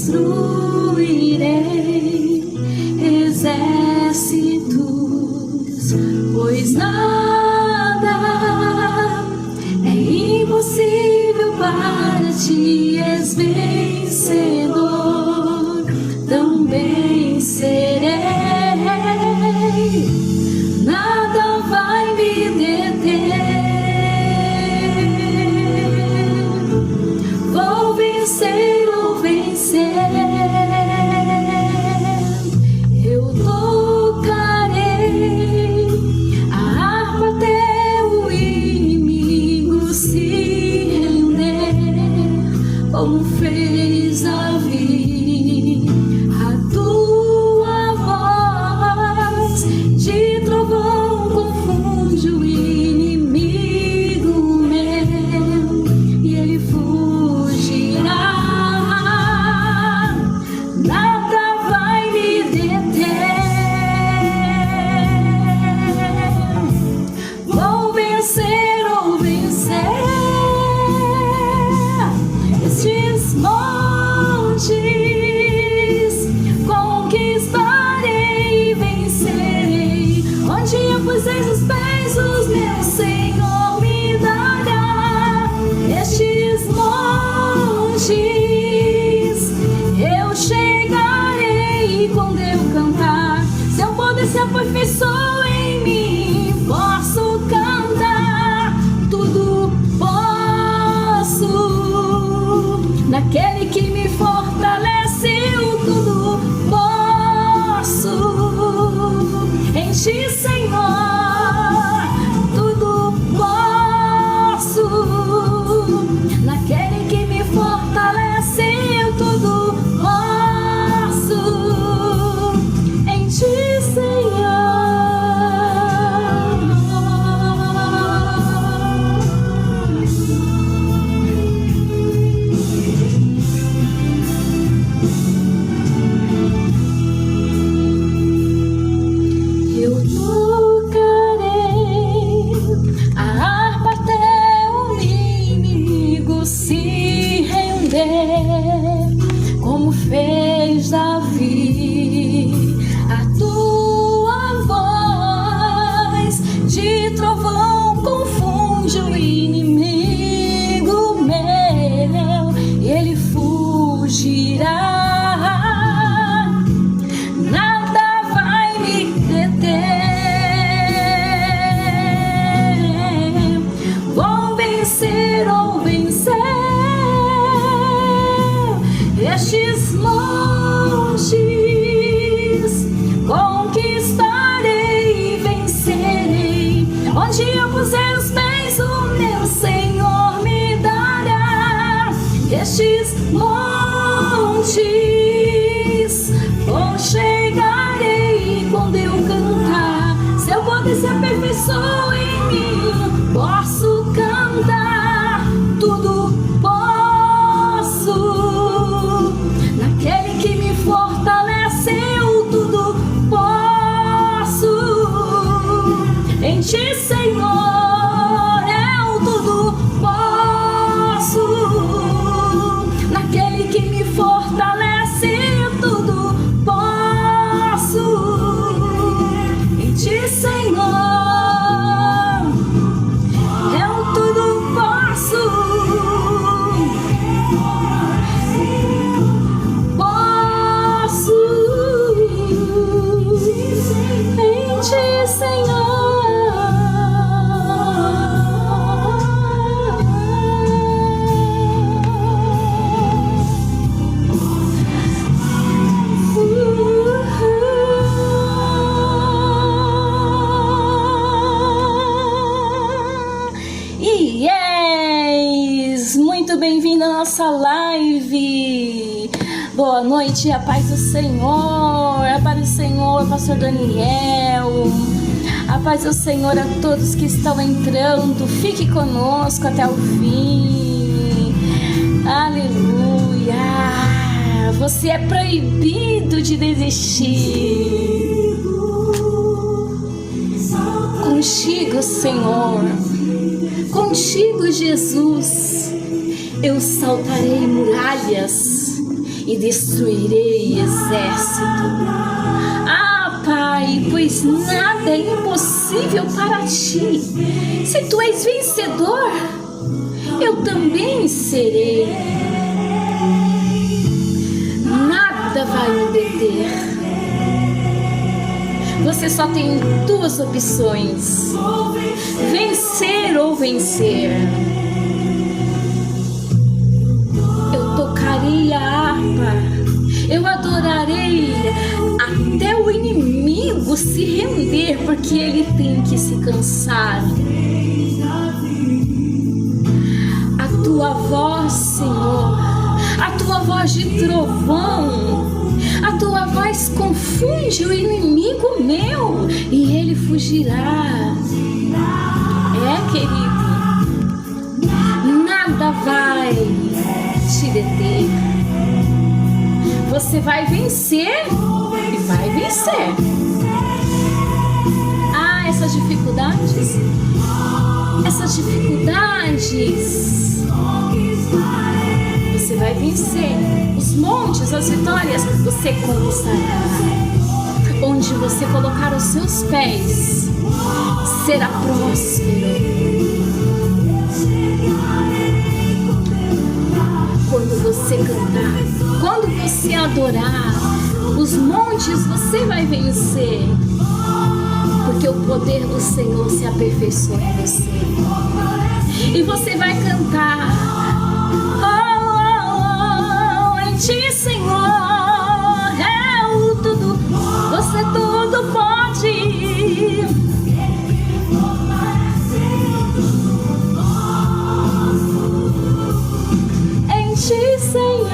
construirei exércitos, pois nada é impossível para ti. És vencedor, também serei. Nada vai me deter. Vou vencer ou vencer. Eu tocarei a harpa até o inimigo se render, como fez Davi. A tua voz de trovão confunde o inimigo meu, e ele fugirá. Nada vai me deter. Vou vencer ou vencer. Estes montes conquistarei e vencerei. Onde eu puser os pés, os meus Senhor me dará. Estes montes eu chegarei, e quando eu cantar, seu poder se aperfeiçoa em mim. Posso cantar, tudo posso naquele que me fortalece. Eu tudo posso em ti, Senhor. Tudo posso naquele que me fortalece. Eu tudo posso em ti, Senhor. Eu tocarei a harpa até o inimigo se render, como fez Davi. A tua voz de trovão confunde o inimigo meu, e ele fugirá. Nada vai me deter. Vou vencer ou vencer. Estes montes conquistarei e vencerei. Onde eu puser os pés, o meu Senhor me dará. Estes montes chegarei, e quando eu cantar, seu poder se aperfeiçoa em mim. Posso cantar, tudo posso naquele que me fortalece. Eu tudo posso em ti, Senhor. Eu tudo posso naquele que me fortalece. Eu tudo posso em ti, Senhor. Eu tudo posso. Posso em ti, Senhor. Yes! Muito bem-vindo à nossa live. Boa noite, a paz do Senhor. A paz do Senhor, pastor Daniel. A paz do Senhor a todos que estão entrando. Fique conosco até o fim. Aleluia. Você é proibido de desistir. Contigo, Senhor. Contigo, Jesus. Eu saltarei muralhas e destruirei exército. Ah, Pai, pois nada é impossível para ti. Se tu és vencedor, eu também serei. Nada vai me deter. Você só tem duas opções: vencer ou vencer. Eu tocarei a harpa, eu adorarei até o inimigo se render, porque ele tem que se cansar. A tua voz, Senhor, a tua voz de trovão, a tua voz confunde o inimigo meu e ele fugirá. Querido, nada vai te deter. Você vai vencer e vai vencer. Ah, essas dificuldades, você vai vencer. Os montes, as vitórias, você conquistará. Onde você colocar os seus pés, será próspero. Quando você cantar, quando você adorar, os montes você vai vencer. Porque o poder do Senhor se aperfeiçoa em você. E você vai cantar: em ti, Senhor, é o tudo, você tudo pode. Em ti, Senhor.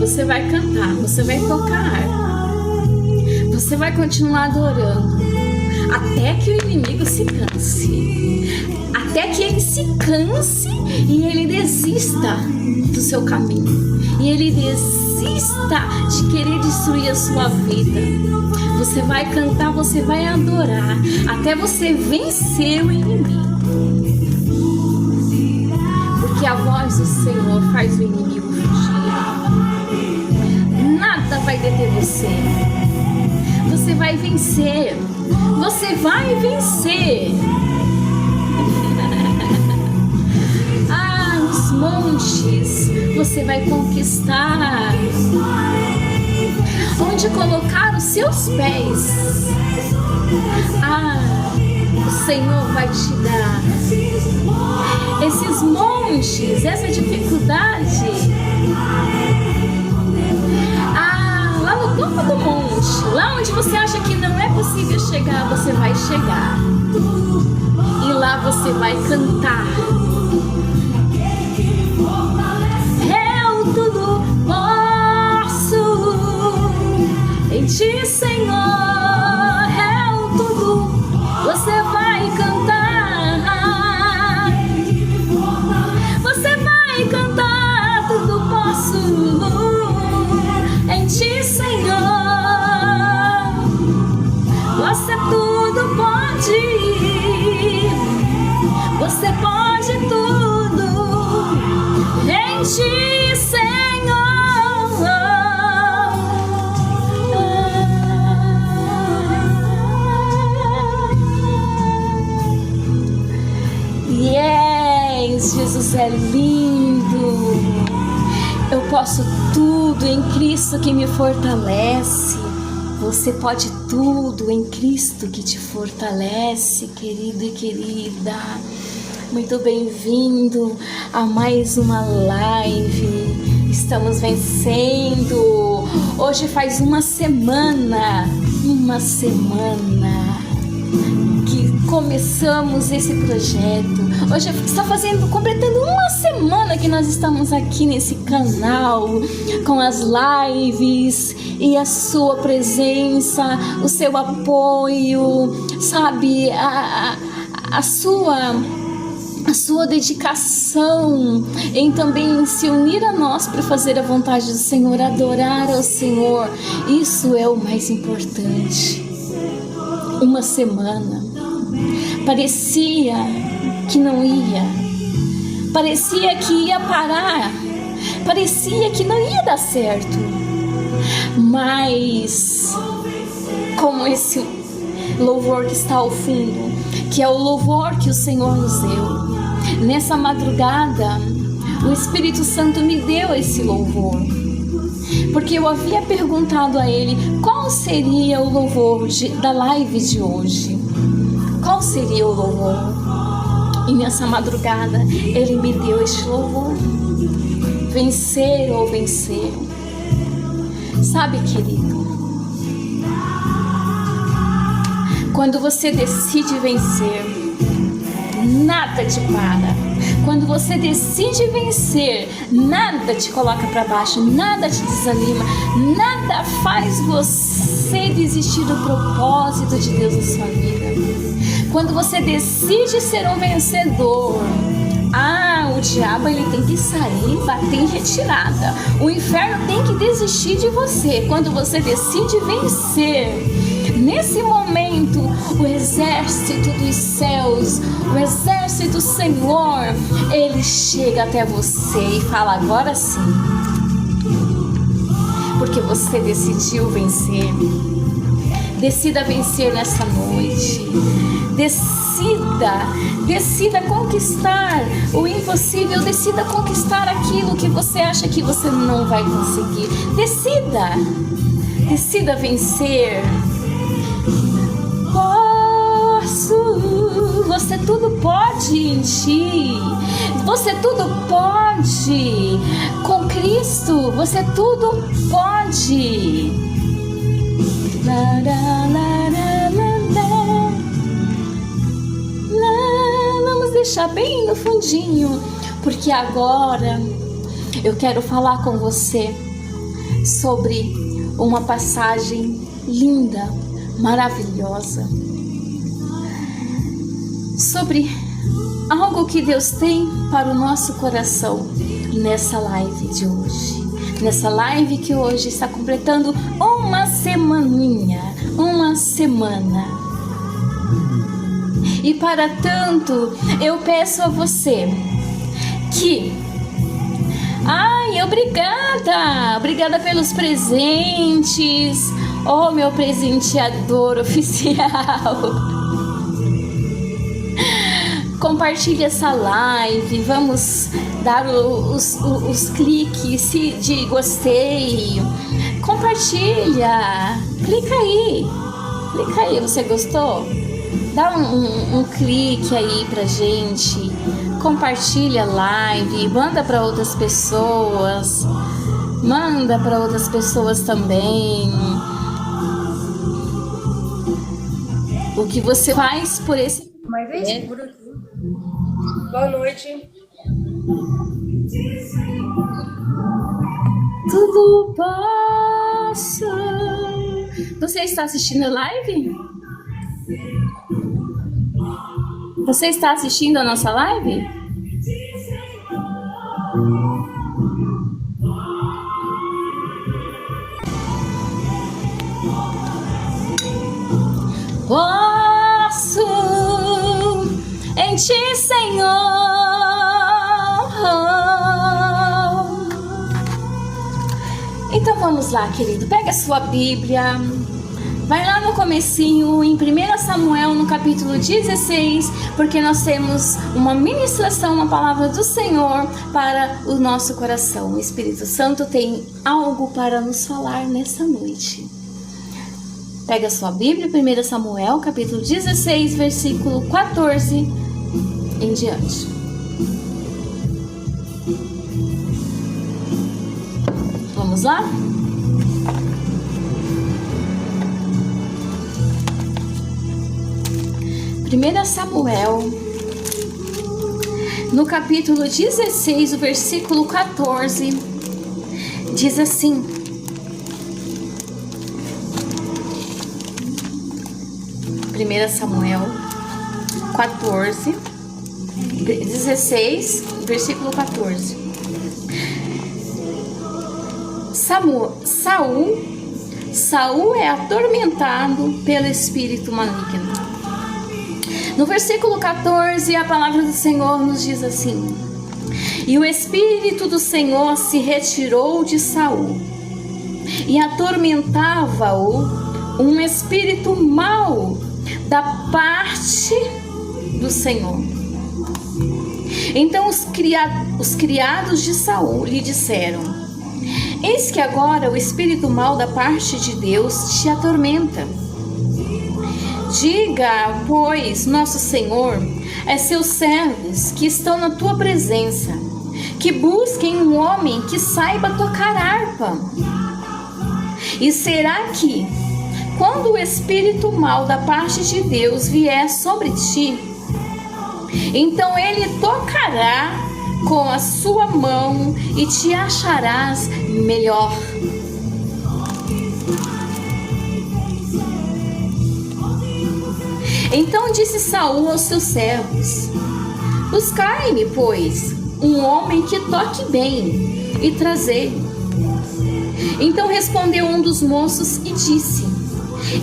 Você vai cantar, você vai tocar, você vai continuar adorando, até que o inimigo se canse, até que ele se canse e ele desista do seu caminho, e ele desista de querer destruir a sua vida. Você vai cantar, você vai adorar, até você vencer o inimigo, porque a voz do Senhor faz o inimigo fugir. Nada vai deter você. Você vai vencer. Você vai vencer. Ah, os montes você vai conquistar. Onde colocar os seus pés, o Senhor vai te dar. Esses montes, essa dificuldade, lá no topo do monte, lá onde você acha que não é possível chegar, você vai chegar. E lá você vai cantar: eu tudo posso, em ti, Senhor, eu tudo. Você vai cantar, você vai cantar, tudo posso. Em ti, Senhor, você tudo pode, você pode tudo. Em ti, Senhor. Yes, Jesus é lindo. Eu posso tudo em Cristo que me fortalece. Você pode tudo em Cristo que te fortalece, querido e querida. Muito bem-vindo a mais uma live. Estamos vencendo. Hoje faz uma semana que começamos esse projeto. Hoje está completando uma semana que nós estamos aqui nesse canal, com as lives e a sua presença, o seu apoio, sabe, a sua dedicação em também se unir a nós para fazer a vontade do Senhor, adorar ao Senhor. Isso é o mais importante. Uma semana parecia que não ia, parecia que ia parar, parecia que não ia dar certo, mas como esse louvor que está ao fundo, que é o louvor que o Senhor nos deu. Nessa madrugada, o Espírito Santo me deu esse louvor, porque eu havia perguntado a Ele qual seria o louvor da live de hoje. Qual seria o louvor? E nessa madrugada, Ele me deu este louvor. Vencer ou vencer. Sabe, querido, quando você decide vencer, nada te para. Quando você decide vencer, nada te coloca para baixo, nada te desanima, nada faz você desistir do propósito de Deus na sua vida. Quando você decide ser um vencedor, o diabo ele tem que sair, bater em retirada. O inferno tem que desistir de você. Quando você decide vencer, nesse momento, o exército dos céus, o exército do Senhor, ele chega até você e fala: agora sim, porque você decidiu vencer. Decida vencer nessa noite. Decida conquistar o impossível. Decida conquistar aquilo que você acha que você não vai conseguir. Decida vencer. Você tudo pode em ti. Você tudo pode. Com Cristo, você tudo pode. Vamos deixar bem no fundinho, porque agora eu quero falar com você sobre uma passagem linda, maravilhosa, sobre algo que Deus tem para o nosso coração nessa live de hoje. Nessa live que hoje está completando uma semana. E para tanto, eu peço a você que... Obrigada pelos presentes. Oh, meu presenteador oficial. Compartilhe essa live, vamos dar os cliques de gostei. Compartilha, clica aí, você gostou? Dá um clique aí pra gente, compartilha a live, manda para outras pessoas também. O que você faz por esse... Uma vez por aqui. Boa noite. Tudo passa. Você está assistindo a live? Você está assistindo a nossa live? Posso em ti, Senhor. Então vamos lá, querido. Pega a sua Bíblia. Vai lá no comecinho, em 1 Samuel, no capítulo 16, porque nós temos uma ministração, uma palavra do Senhor para o nosso coração. O Espírito Santo tem algo para nos falar nessa noite. Pega a sua Bíblia, 1 Samuel, capítulo 16, versículo 14 em diante. Vamos lá? Primeira Samuel, no capítulo 16, o versículo 14, diz assim: Primeira Samuel 14, 16, versículo 14. Saul é atormentado pelo espírito maligno. No versículo 14, a palavra do Senhor nos diz assim: e o espírito do Senhor se retirou de Saul, e atormentava-o um espírito mau da parte do Senhor. Então os criados de Saul lhe disseram: eis que agora o espírito mau da parte de Deus te atormenta. Diga, pois, nosso Senhor a seus servos que estão na tua presença, que busquem um homem que saiba tocar harpa. E será que, quando o espírito mau da parte de Deus vier sobre ti, então ele tocará com a sua mão e te acharás melhor. Então disse Saul aos seus servos: buscai-me, pois, um homem que toque bem, e trazei-o. Então respondeu um dos moços e disse: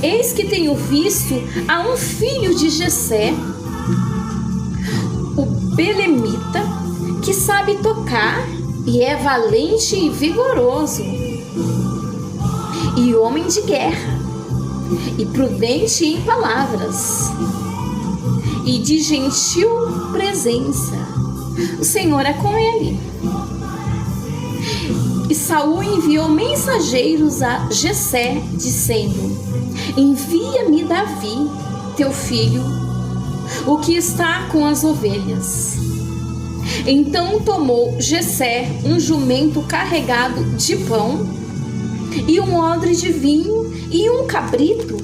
eis que tenho visto a um filho de Jessé, o belemita, que sabe tocar e é valente e vigoroso, e homem de guerra, e prudente em palavras, e de gentil presença. O Senhor é com ele. E Saul enviou mensageiros a Jessé, dizendo: envia-me Davi, teu filho, o que está com as ovelhas. Então tomou Jessé um jumento carregado de pão, e um odre de vinho, e um cabrito,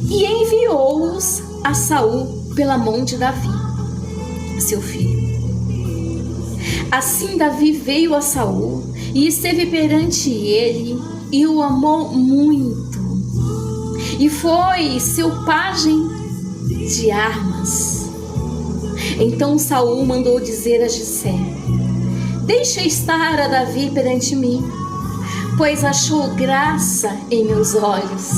e enviou-os a Saul pela mão de Davi, seu filho. Assim Davi veio a Saul e esteve perante ele, e o amou muito, e foi seu pajem de armas. Então Saul mandou dizer a Jessé: deixa estar a Davi perante mim, pois achou graça em meus olhos.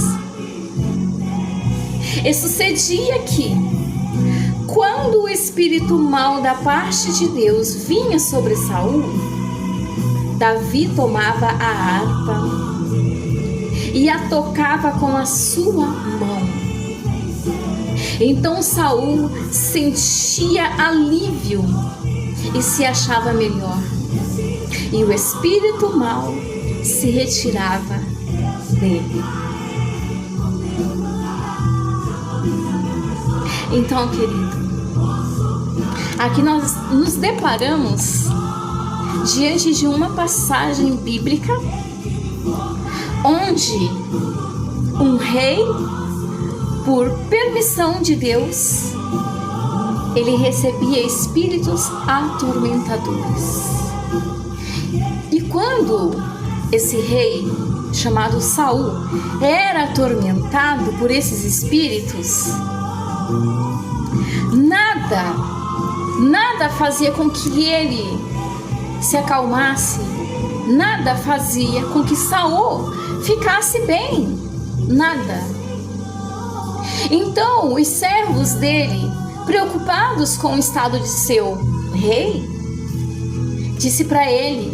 E sucedia que, quando o espírito mau da parte de Deus vinha sobre Saul, Davi tomava a harpa e a tocava com a sua mão. Então Saul sentia alívio e se achava melhor, e o espírito mau se retirava dele. Então, querido, aqui nós nos deparamos diante de uma passagem bíblica onde um rei, por permissão de Deus, ele recebia espíritos atormentadores. E quando esse rei, chamado Saul, era atormentado por esses espíritos, nada fazia com que ele se acalmasse, nada fazia com que Saul ficasse bem, nada. Então os servos dele, preocupados com o estado de seu rei, disse para ele: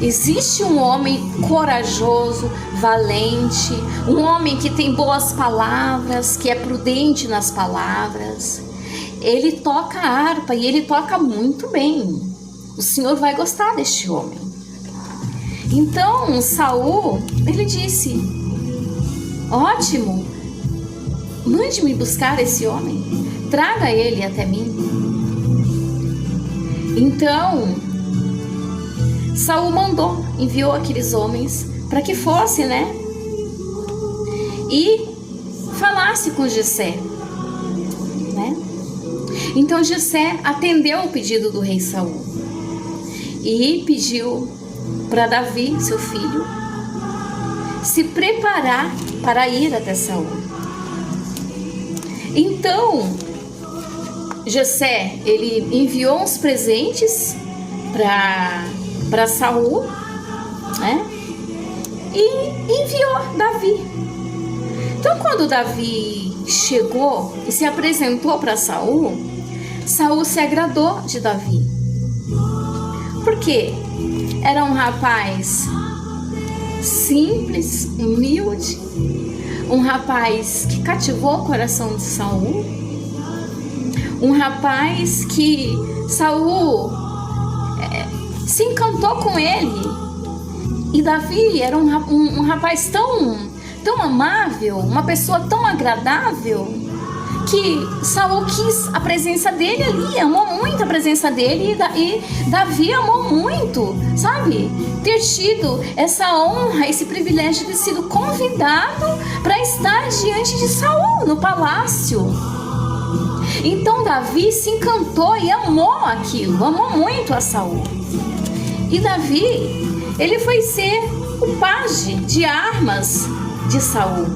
existe um homem corajoso, valente, um homem que tem boas palavras, que é prudente nas palavras. Ele toca a harpa e ele toca muito bem. O Senhor vai gostar deste homem. Então Saul, ele disse: ótimo, mande-me buscar esse homem, traga ele até mim. Então Saul enviou aqueles homens para que fosse, e falasse com Jessé, Então Jessé atendeu o pedido do rei Saul e pediu para Davi, seu filho, se preparar para ir até Saul. Então Jessé, ele enviou uns presentes para Saul, né? E enviou Davi. Então, quando Davi chegou e se apresentou para Saul, Saul se agradou de Davi. Por quê? Era um rapaz simples, humilde, um rapaz que cativou o coração de Saul, um rapaz que Saul se encantou com ele. E Davi era um rapaz tão amável, uma pessoa tão agradável, que Saul quis a presença dele ali, amou muito a presença dele, e Davi amou muito, sabe? Ter tido essa honra, esse privilégio de ter sido convidado para estar diante de Saul no palácio. Então Davi se encantou e amou aquilo, amou muito a Saul. E Davi, ele foi ser o pajem de armas de Saul.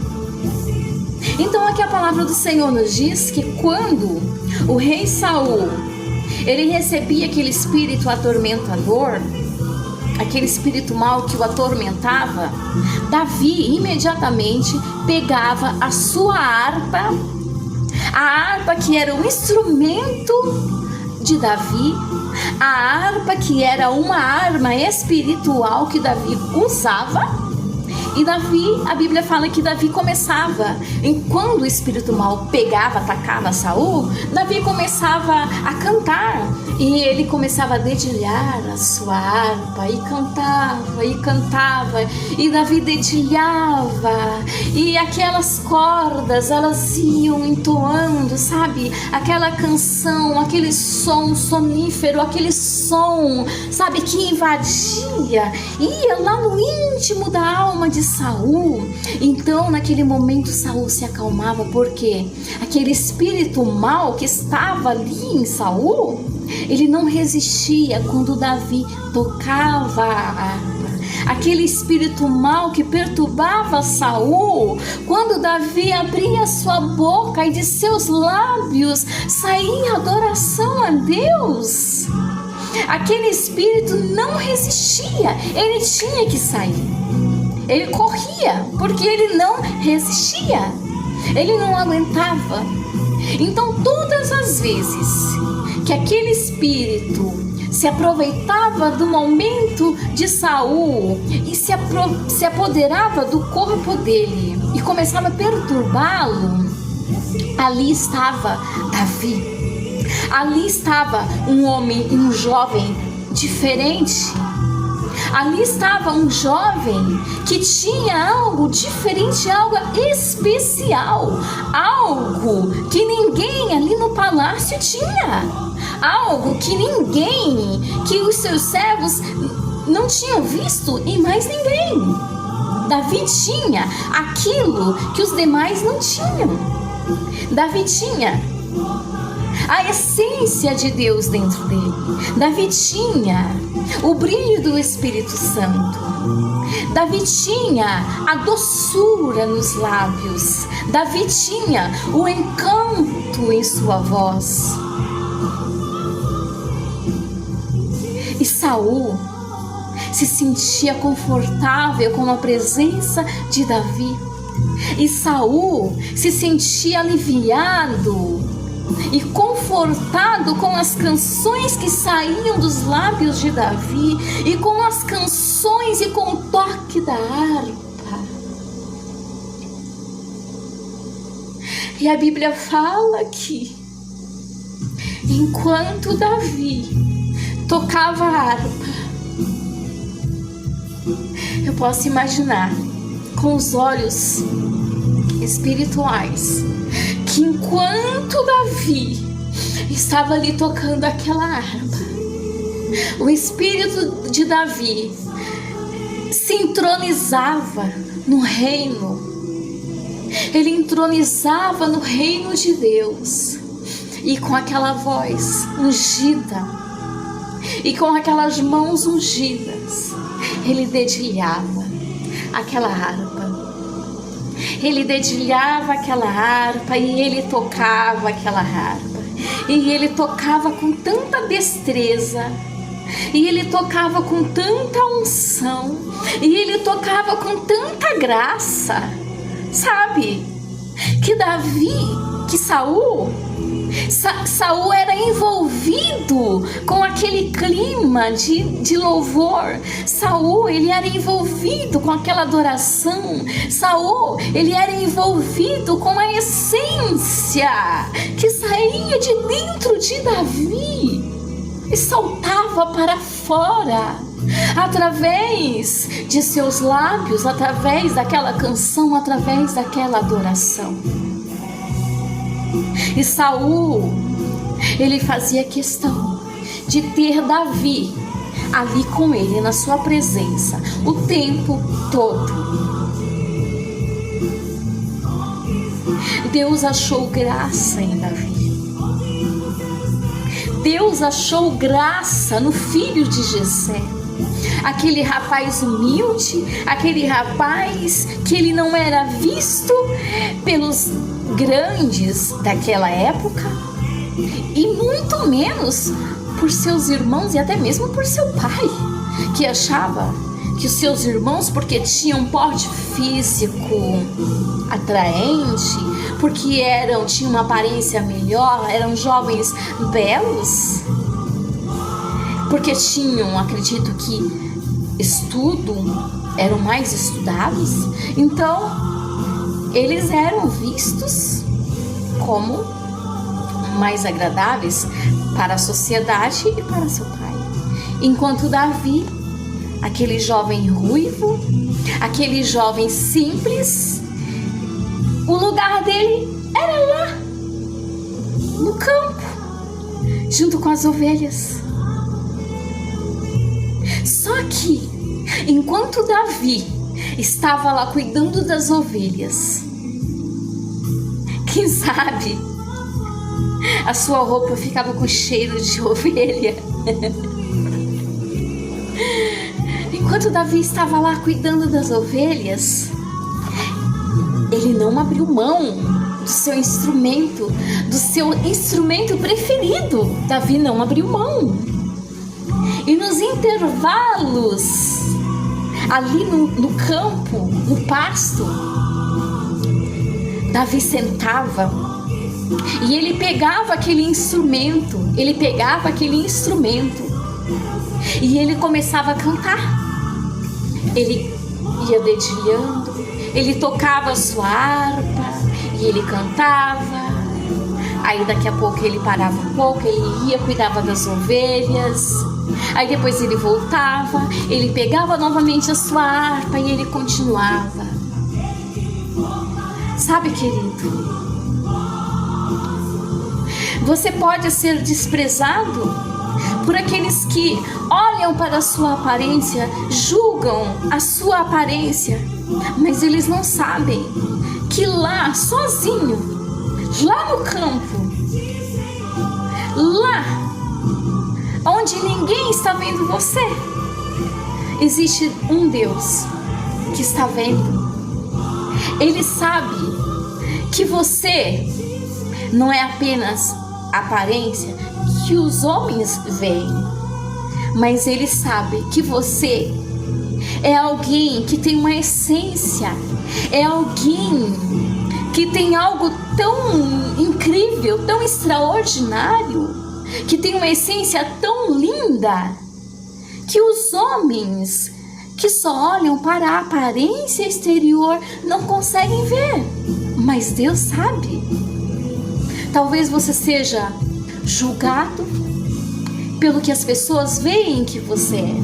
Então aqui a palavra do Senhor nos diz que quando o rei Saul, ele recebia aquele espírito atormentador, aquele espírito mau que o atormentava, Davi imediatamente pegava a sua harpa, a harpa que era o instrumento de Davi, a harpa que era uma arma espiritual que Davi usava. E Davi, a Bíblia fala que Davi começava, quando o espírito mau pegava, atacava Saul, Davi começava a cantar, e ele começava a dedilhar a sua harpa, e cantava, e Davi dedilhava, e aquelas cordas, elas iam entoando, sabe, aquela canção, aquele som sonífero, aquele som, sabe, que invadia, ia lá no íntimo da alma de Saul. Então naquele momento Saul se acalmava, porque aquele espírito mau que estava ali em Saul, ele não resistia quando Davi tocava a harpa. Aquele espírito mau que perturbava Saul, quando Davi abria sua boca e de seus lábios saía adoração a Deus, aquele espírito não resistia, ele tinha que sair. Ele corria, porque ele não resistia, ele não aguentava. Então todas as vezes que aquele espírito se aproveitava do momento de Saul e se apoderava do corpo dele e começava a perturbá-lo, ali estava Davi, ali estava um homem, um jovem diferente. Ali estava um jovem que tinha algo diferente, algo especial, algo que ninguém ali no palácio tinha, algo que ninguém, que os seus servos não tinham visto em mais ninguém. Davi tinha aquilo que os demais não tinham. Davi tinha a essência de Deus dentro dele. Davi tinha o brilho do Espírito Santo. Davi tinha a doçura nos lábios. Davi tinha o encanto em sua voz. E Saul se sentia confortável com a presença de Davi. E Saul se sentia aliviado e confortado com as canções que saíam dos lábios de Davi, e com as canções e com o toque da harpa. E a Bíblia fala que enquanto Davi tocava a harpa, eu posso imaginar com os olhos espirituais que enquanto Davi estava ali tocando aquela harpa, o espírito de Davi se entronizava no reino. Ele entronizava no reino de Deus, e com aquela voz ungida e com aquelas mãos ungidas, ele dedilhava aquela harpa. Ele dedilhava aquela harpa e ele tocava aquela harpa. E ele tocava com tanta destreza, e ele tocava com tanta unção, e ele tocava com tanta graça, sabe? Que Saul era envolvido com aquele clima de louvor. Saul, ele era envolvido com aquela adoração. Saul, ele era envolvido com a essência que saía de dentro de Davi e saltava para fora através de seus lábios, através daquela canção, através daquela adoração. E Saul, ele fazia questão de ter Davi ali com ele, na sua presença, o tempo todo. Deus achou graça em Davi. Deus achou graça no filho de Jessé. Aquele rapaz humilde, aquele rapaz que ele não era visto pelos grandes daquela época, e muito menos por seus irmãos e até mesmo por seu pai, que achava que os seus irmãos, porque tinham porte físico atraente, porque tinham uma aparência melhor, eram jovens belos, porque tinham, acredito que eram mais estudados, então eles eram vistos como mais agradáveis para a sociedade e para seu pai. Enquanto Davi, aquele jovem ruivo, aquele jovem simples, o lugar dele era lá, no campo, junto com as ovelhas. Só que, enquanto Davi estava lá cuidando das ovelhas, quem sabe a sua roupa ficava com cheiro de ovelha. Enquanto Davi estava lá cuidando das ovelhas, ele não abriu mão do seu instrumento preferido. Davi não abriu mão. E nos intervalos, ali no campo, no pasto, Davi sentava e ele pegava aquele instrumento, e ele começava a cantar. Ele ia dedilhando, ele tocava a sua harpa e ele cantava. Aí daqui a pouco ele parava um pouco, ele ia, cuidava das ovelhas. Aí depois ele voltava, ele pegava novamente a sua harpa e ele continuava. Sabe, querido, você pode ser desprezado por aqueles que olham para a sua aparência, julgam a sua aparência, mas eles não sabem que lá, sozinho, lá no campo, lá onde ninguém está vendo você, existe um Deus que está vendo. Ele sabe que você não é apenas aparência que os homens veem, mas ele sabe que você é alguém que tem uma essência, é alguém que tem algo tão incrível, tão extraordinário, que tem uma essência tão linda, que os homens que só olham para a aparência exterior não conseguem ver, mas Deus sabe. Talvez você seja julgado pelo que as pessoas veem que você é,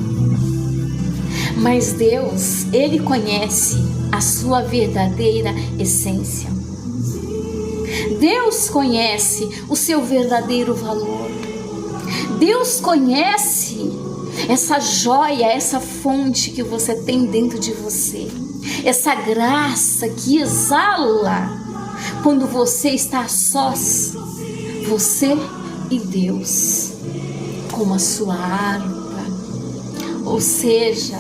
mas Deus, Ele conhece a sua verdadeira essência. Deus conhece o seu verdadeiro valor. Deus conhece essa joia, essa fonte que você tem dentro de você, essa graça que exala quando você está a sós, você e Deus, com a sua harpa, ou seja,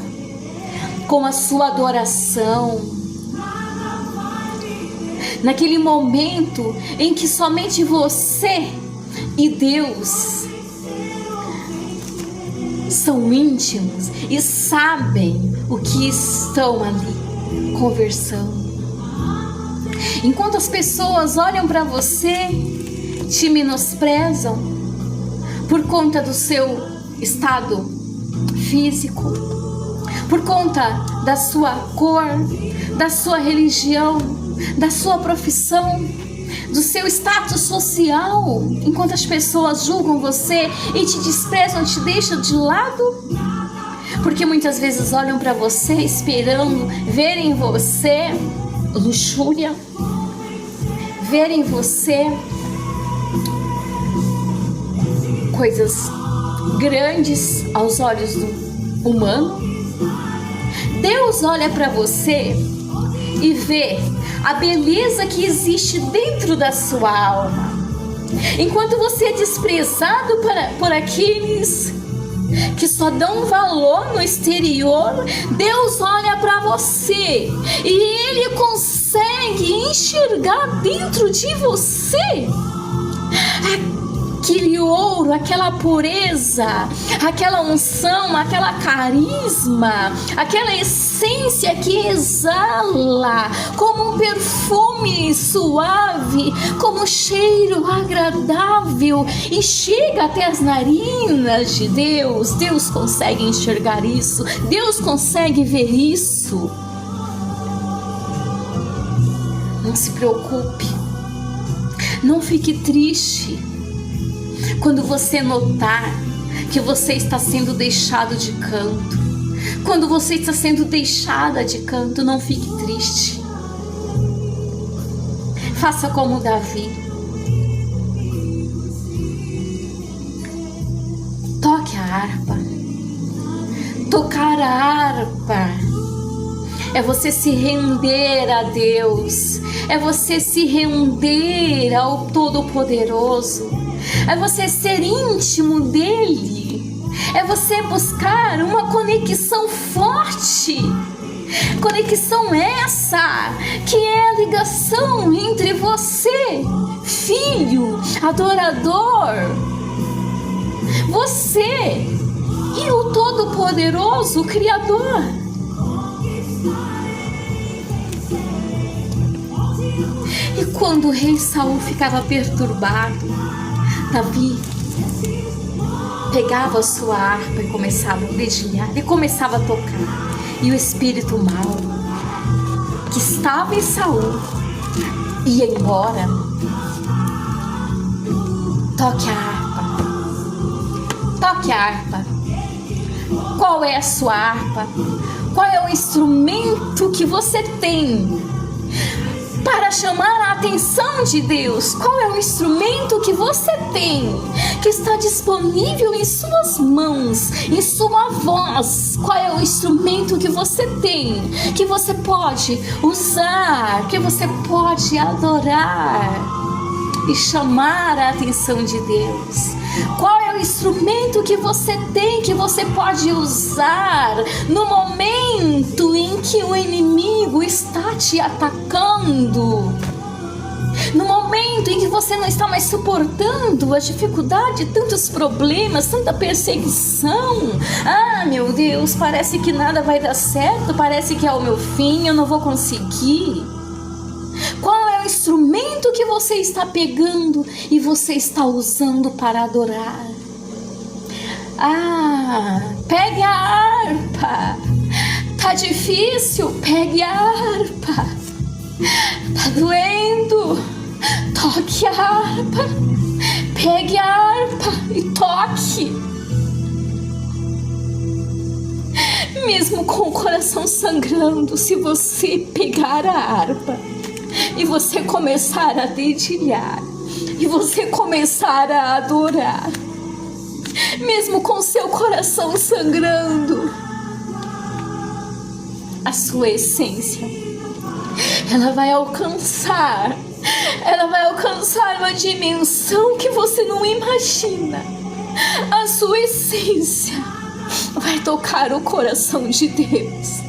com a sua adoração, naquele momento em que somente você e Deus são íntimos e sabem o que estão ali conversando. Enquanto as pessoas olham para você, te menosprezam por conta do seu estado físico, por conta da sua cor, da sua religião, da sua profissão, do seu status social, enquanto as pessoas julgam você e te desprezam, te deixam de lado, porque muitas vezes olham para você esperando verem em você luxúria, verem em você coisas grandes aos olhos do humano. Deus olha para você e vê a beleza que existe dentro da sua alma. Enquanto você é desprezado por aqueles que só dão valor no exterior, Deus olha para você e Ele consegue enxergar dentro de você aquele ouro, aquela pureza, aquela unção, aquela carisma, aquela essência que exala como um perfume suave, como um cheiro agradável e chega até as narinas de Deus. Deus consegue enxergar isso, Deus consegue ver isso. Não se preocupe, não fique triste quando você notar que você está sendo deixado de canto. Quando você está sendo deixada de canto, não fique triste. Faça como Davi. Toque a harpa. Tocar a harpa é você se render a Deus. É você se render ao Todo-Poderoso. É você ser íntimo dele. É você buscar uma conexão forte. Conexão essa que é a ligação entre você, filho, adorador, você e o Todo-Poderoso, o Criador. E quando o rei Saul ficava perturbado, Davi pegava a sua harpa e começava a dedilhar, e começava a tocar. E o espírito mau que estava em Saul ia embora. Toque a harpa. Toque a harpa. Qual é a sua harpa? Qual é o instrumento que você tem para chamar a atenção de Deus? Qual é o instrumento que você tem, que está disponível em suas mãos, em sua voz? Qual é o instrumento que você tem, que você pode usar, que você pode adorar e chamar a atenção de Deus? Qual é o instrumento que você tem, que você pode usar no momento em que o inimigo está te atacando? No momento em que você não está mais suportando a dificuldade, tantos problemas, tanta perseguição. Ah, meu Deus, parece que nada vai dar certo, parece que é o meu fim, eu não vou conseguir. Qual é o instrumento que você está pegando e você está usando para adorar? Ah, pegue a harpa. Tá difícil? Pegue a harpa. Tá doendo? Toque a harpa. Pegue a harpa e toque. Mesmo com o coração sangrando, se você pegar a harpa e você começar a dedilhar, e você começar a adorar, mesmo com seu coração sangrando, a sua essência, ela vai alcançar uma dimensão que você não imagina. A sua essência vai tocar o coração de Deus.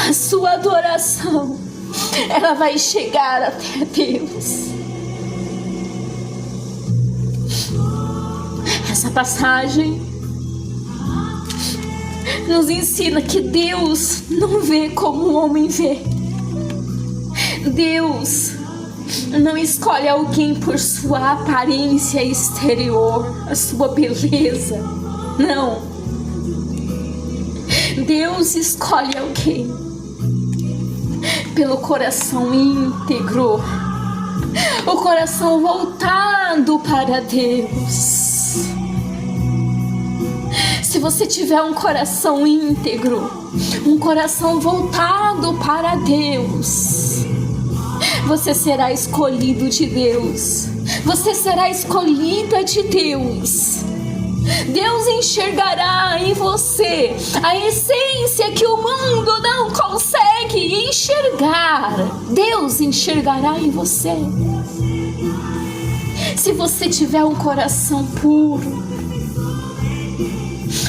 A sua adoração, ela vai chegar até Deus. Essa passagem nos ensina que Deus não vê como o homem vê. Deus não escolhe alguém por sua aparência exterior, a sua beleza. Não. Deus escolhe alguém pelo coração íntegro, o coração voltado para Deus. Se você tiver um coração íntegro, um coração voltado para Deus, você será escolhido de Deus. Você será escolhida de Deus. Deus enxergará em você a essência que o mundo não consegue enxergar. Deus enxergará em você. Se você tiver um coração puro,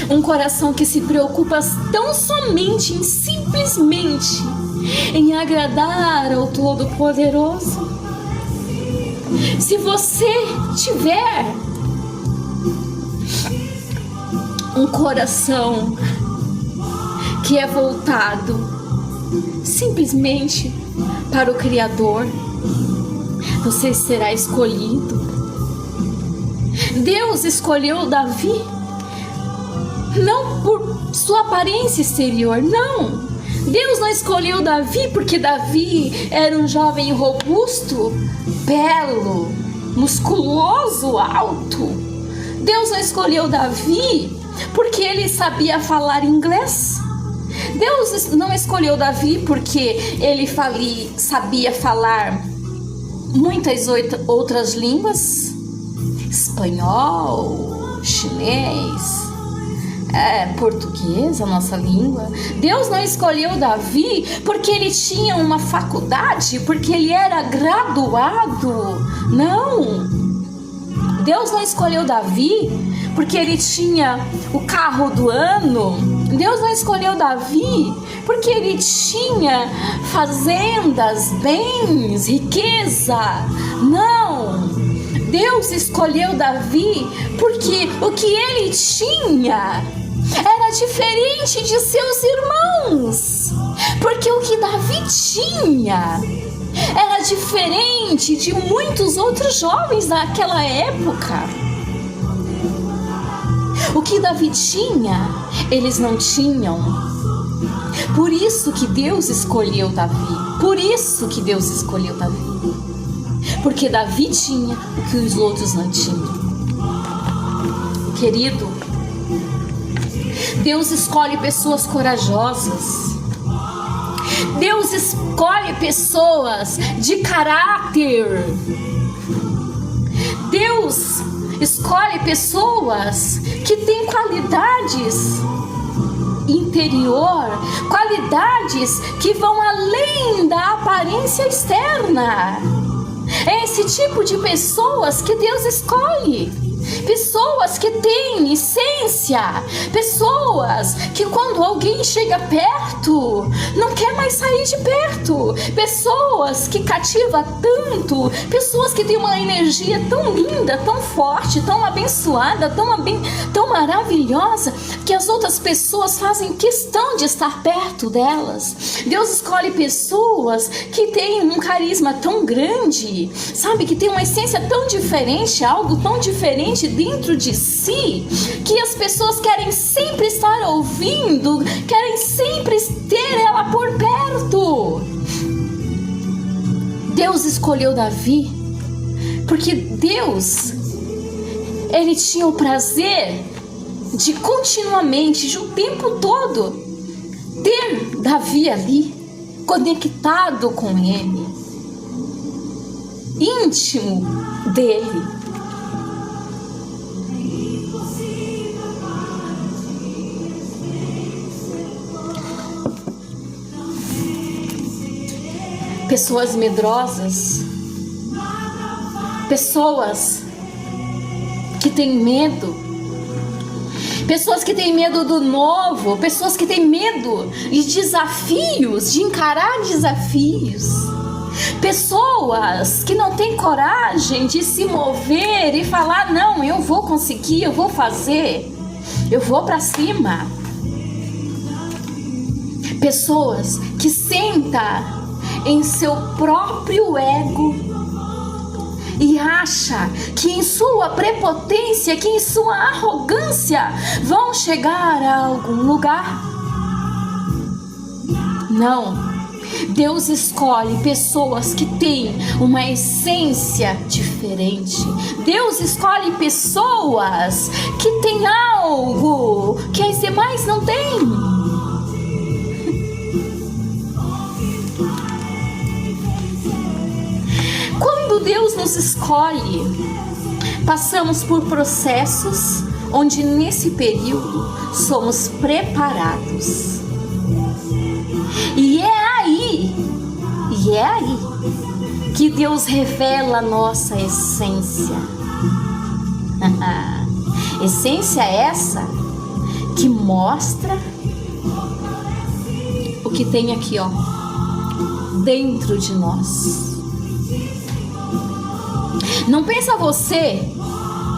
um coração que se preocupa tão somente em simplesmente em agradar ao Todo-Poderoso, se você tiver um coração que é voltado simplesmente para o Criador, você será escolhido. Deus escolheu Davi não por sua aparência exterior, não. Deus não escolheu Davi porque Davi era um jovem robusto, belo, musculoso, alto. Deus não escolheu Davi porque ele sabia falar inglês. Deus não escolheu Davi porque ele sabia falar muitas outras línguas, espanhol, chinês, português, a nossa língua. Deus não escolheu Davi porque ele tinha uma faculdade, porque ele era graduado. Não. Deus não escolheu Davi porque ele tinha o carro do ano. Deus não escolheu Davi porque ele tinha fazendas, bens, riqueza. Não. Deus escolheu Davi porque o que ele tinha era diferente de seus irmãos. Porque o que Davi tinha era diferente de muitos outros jovens daquela época. O que Davi tinha, eles não tinham. Por isso que Deus escolheu Davi. Por isso que Deus escolheu Davi. Porque Davi tinha o que os outros não tinham. Querido, Deus escolhe pessoas corajosas. Deus escolhe pessoas de caráter. Deus escolhe pessoas que têm qualidades interior, qualidades que vão além da aparência externa. É esse tipo de pessoas que Deus escolhe. Pessoas que têm essência, pessoas que quando alguém chega perto, não quer mais sair de perto, pessoas que cativam tanto, pessoas que têm uma energia tão linda, tão forte, tão abençoada, tão maravilhosa, que as outras pessoas fazem questão de estar perto delas. Deus escolhe pessoas que têm um carisma tão grande, sabe, que tem uma essência tão diferente, algo tão diferente dentro de si, que as pessoas querem sempre estar ouvindo, querem sempre ter ela por perto. Deus escolheu Davi porque Deus, ele tinha o prazer de continuamente, o tempo todo, ter Davi ali, conectado com ele, íntimo dele. Pessoas medrosas, pessoas que têm medo, pessoas que têm medo do novo, pessoas que têm medo de desafios, de encarar desafios, Pessoas que não têm coragem de se mover e falar: não, eu vou conseguir, eu vou fazer, eu vou para cima. Pessoas que sentam em seu próprio ego e acha que em sua prepotência, que em sua arrogância vão chegar a algum lugar. Não, Deus escolhe pessoas que têm uma essência diferente. Deus escolhe pessoas que têm algo que as demais não têm. Quando Deus nos escolhe, passamos por processos onde nesse período somos preparados. E é aí que Deus revela a nossa essência. Essência essa que mostra o que tem aqui, ó, dentro de nós. Não pensa você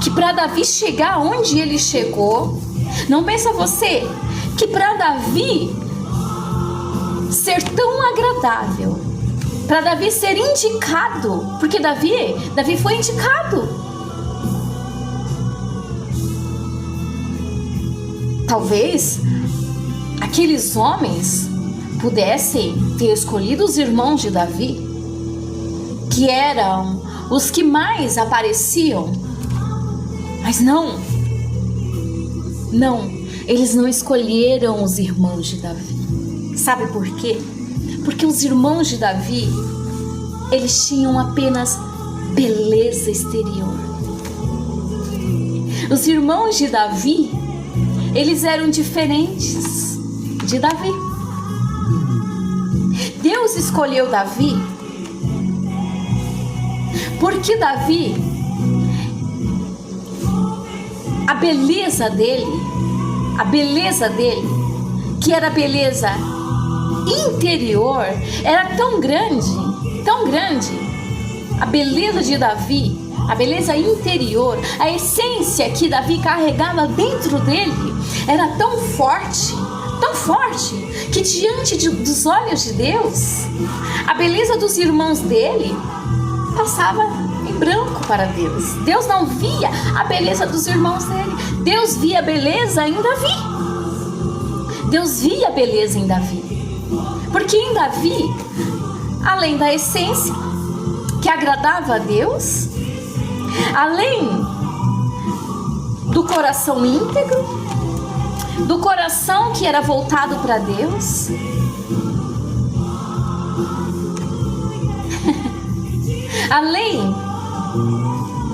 que para Davi chegar onde ele chegou, não pensa você que para Davi ser tão agradável, para Davi ser indicado, porque Davi foi indicado. Talvez aqueles homens pudessem ter escolhido os irmãos de Davi, que eram os que mais apareciam, mas não, eles não escolheram os irmãos de Davi. Sabe por quê? Porque os irmãos de Davi, eles tinham apenas beleza exterior. Os irmãos de Davi, eles eram diferentes de Davi. Deus escolheu Davi porque Davi, a beleza dele, que era a beleza interior, era tão grande, a beleza de Davi, a beleza interior, a essência que Davi carregava dentro dele, era tão forte, que diante dos olhos de Deus, a beleza dos irmãos dele passava em branco para Deus. Deus não via a beleza dos irmãos dele. Deus via a beleza em Davi. Porque em Davi, além da essência que agradava a Deus, além do coração íntegro, do coração que era voltado para Deus, além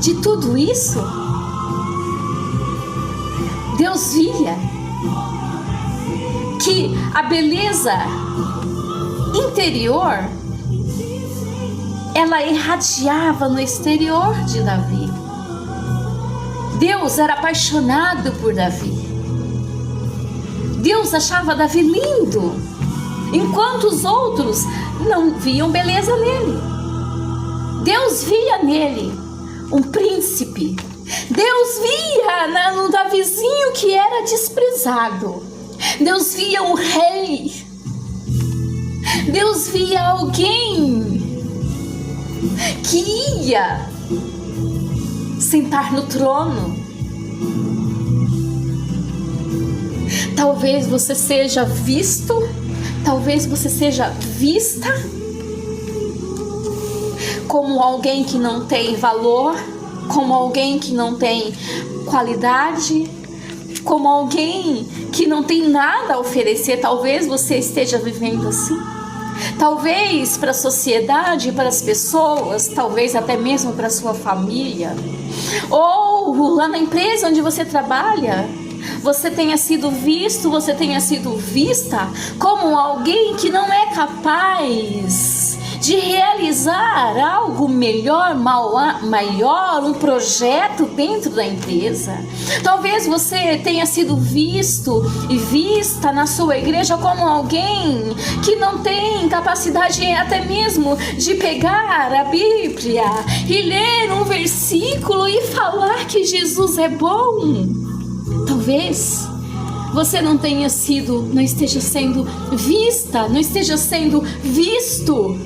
de tudo isso, Deus via que a beleza interior, ela irradiava no exterior de Davi. Deus era apaixonado por Davi. Deus achava Davi lindo, enquanto os outros não viam beleza nele. Deus via nele um príncipe. Deus via no Davizinho que era desprezado. Deus via um rei. Deus via alguém que ia sentar no trono. Talvez você seja visto, talvez você seja vista como alguém que não tem valor, como alguém que não tem qualidade, como alguém que não tem nada a oferecer. Talvez você esteja vivendo assim. Talvez para a sociedade, para as pessoas, talvez até mesmo para a sua família, ou lá na empresa onde você trabalha, você tenha sido visto, você tenha sido vista como alguém que não é capaz de realizar realizar algo melhor, maior, um projeto dentro da empresa. Talvez você tenha sido visto e vista na sua igreja como alguém que não tem capacidade até mesmo de pegar a Bíblia e ler um versículo e falar que Jesus é bom. Talvez você não esteja sendo vista, não esteja sendo visto.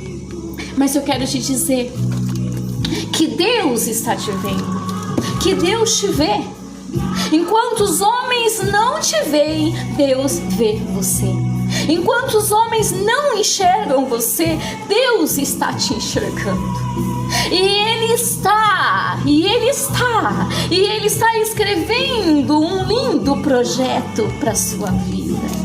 Mas eu quero te dizer que Deus está te vendo, que Deus te vê. Enquanto os homens não te veem, Deus vê você. Enquanto os homens não enxergam você, Deus está te enxergando. E Ele está escrevendo um lindo projeto para sua vida.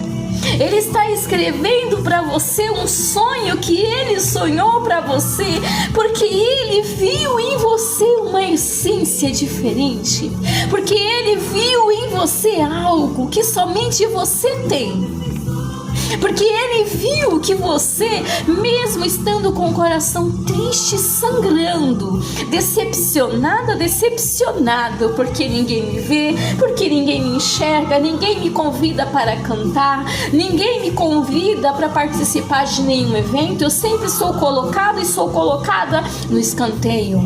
Ele está escrevendo para você um sonho que Ele sonhou para você, porque Ele viu em você uma essência diferente, porque Ele viu em você algo que somente você tem. Porque Ele viu que você, mesmo estando com o coração triste, sangrando, decepcionado, porque ninguém me vê, porque ninguém me enxerga, ninguém me convida para cantar, ninguém me convida para participar de nenhum evento, eu sempre sou colocado e sou colocada no escanteio.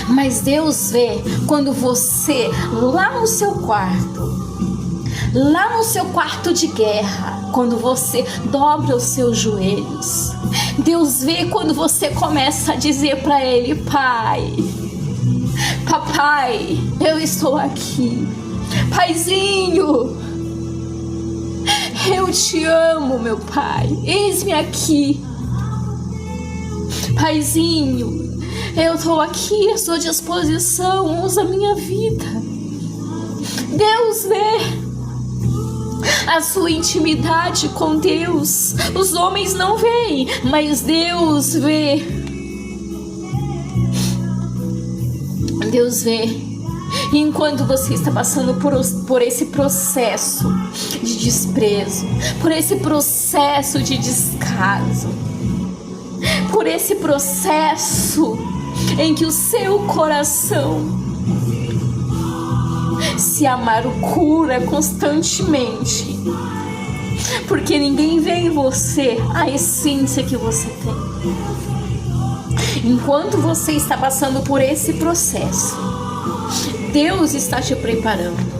Mas Deus vê quando você, lá no seu quarto de guerra, quando você dobra os seus joelhos. Deus vê quando você começa a dizer para Ele: Papai, eu estou aqui. Paizinho, eu te amo, meu Pai. Eis-me aqui. Paizinho, eu estou aqui à sua disposição. Usa a minha vida. Deus vê a sua intimidade com Deus. Os homens não veem, mas Deus vê. Deus vê. E enquanto você está passando por esse processo de desprezo, por esse processo de descaso, por esse processo em que o seu coração se amargura constantemente, porque ninguém vê em você a essência que você tem. Enquanto você está passando por esse processo, Deus está te preparando.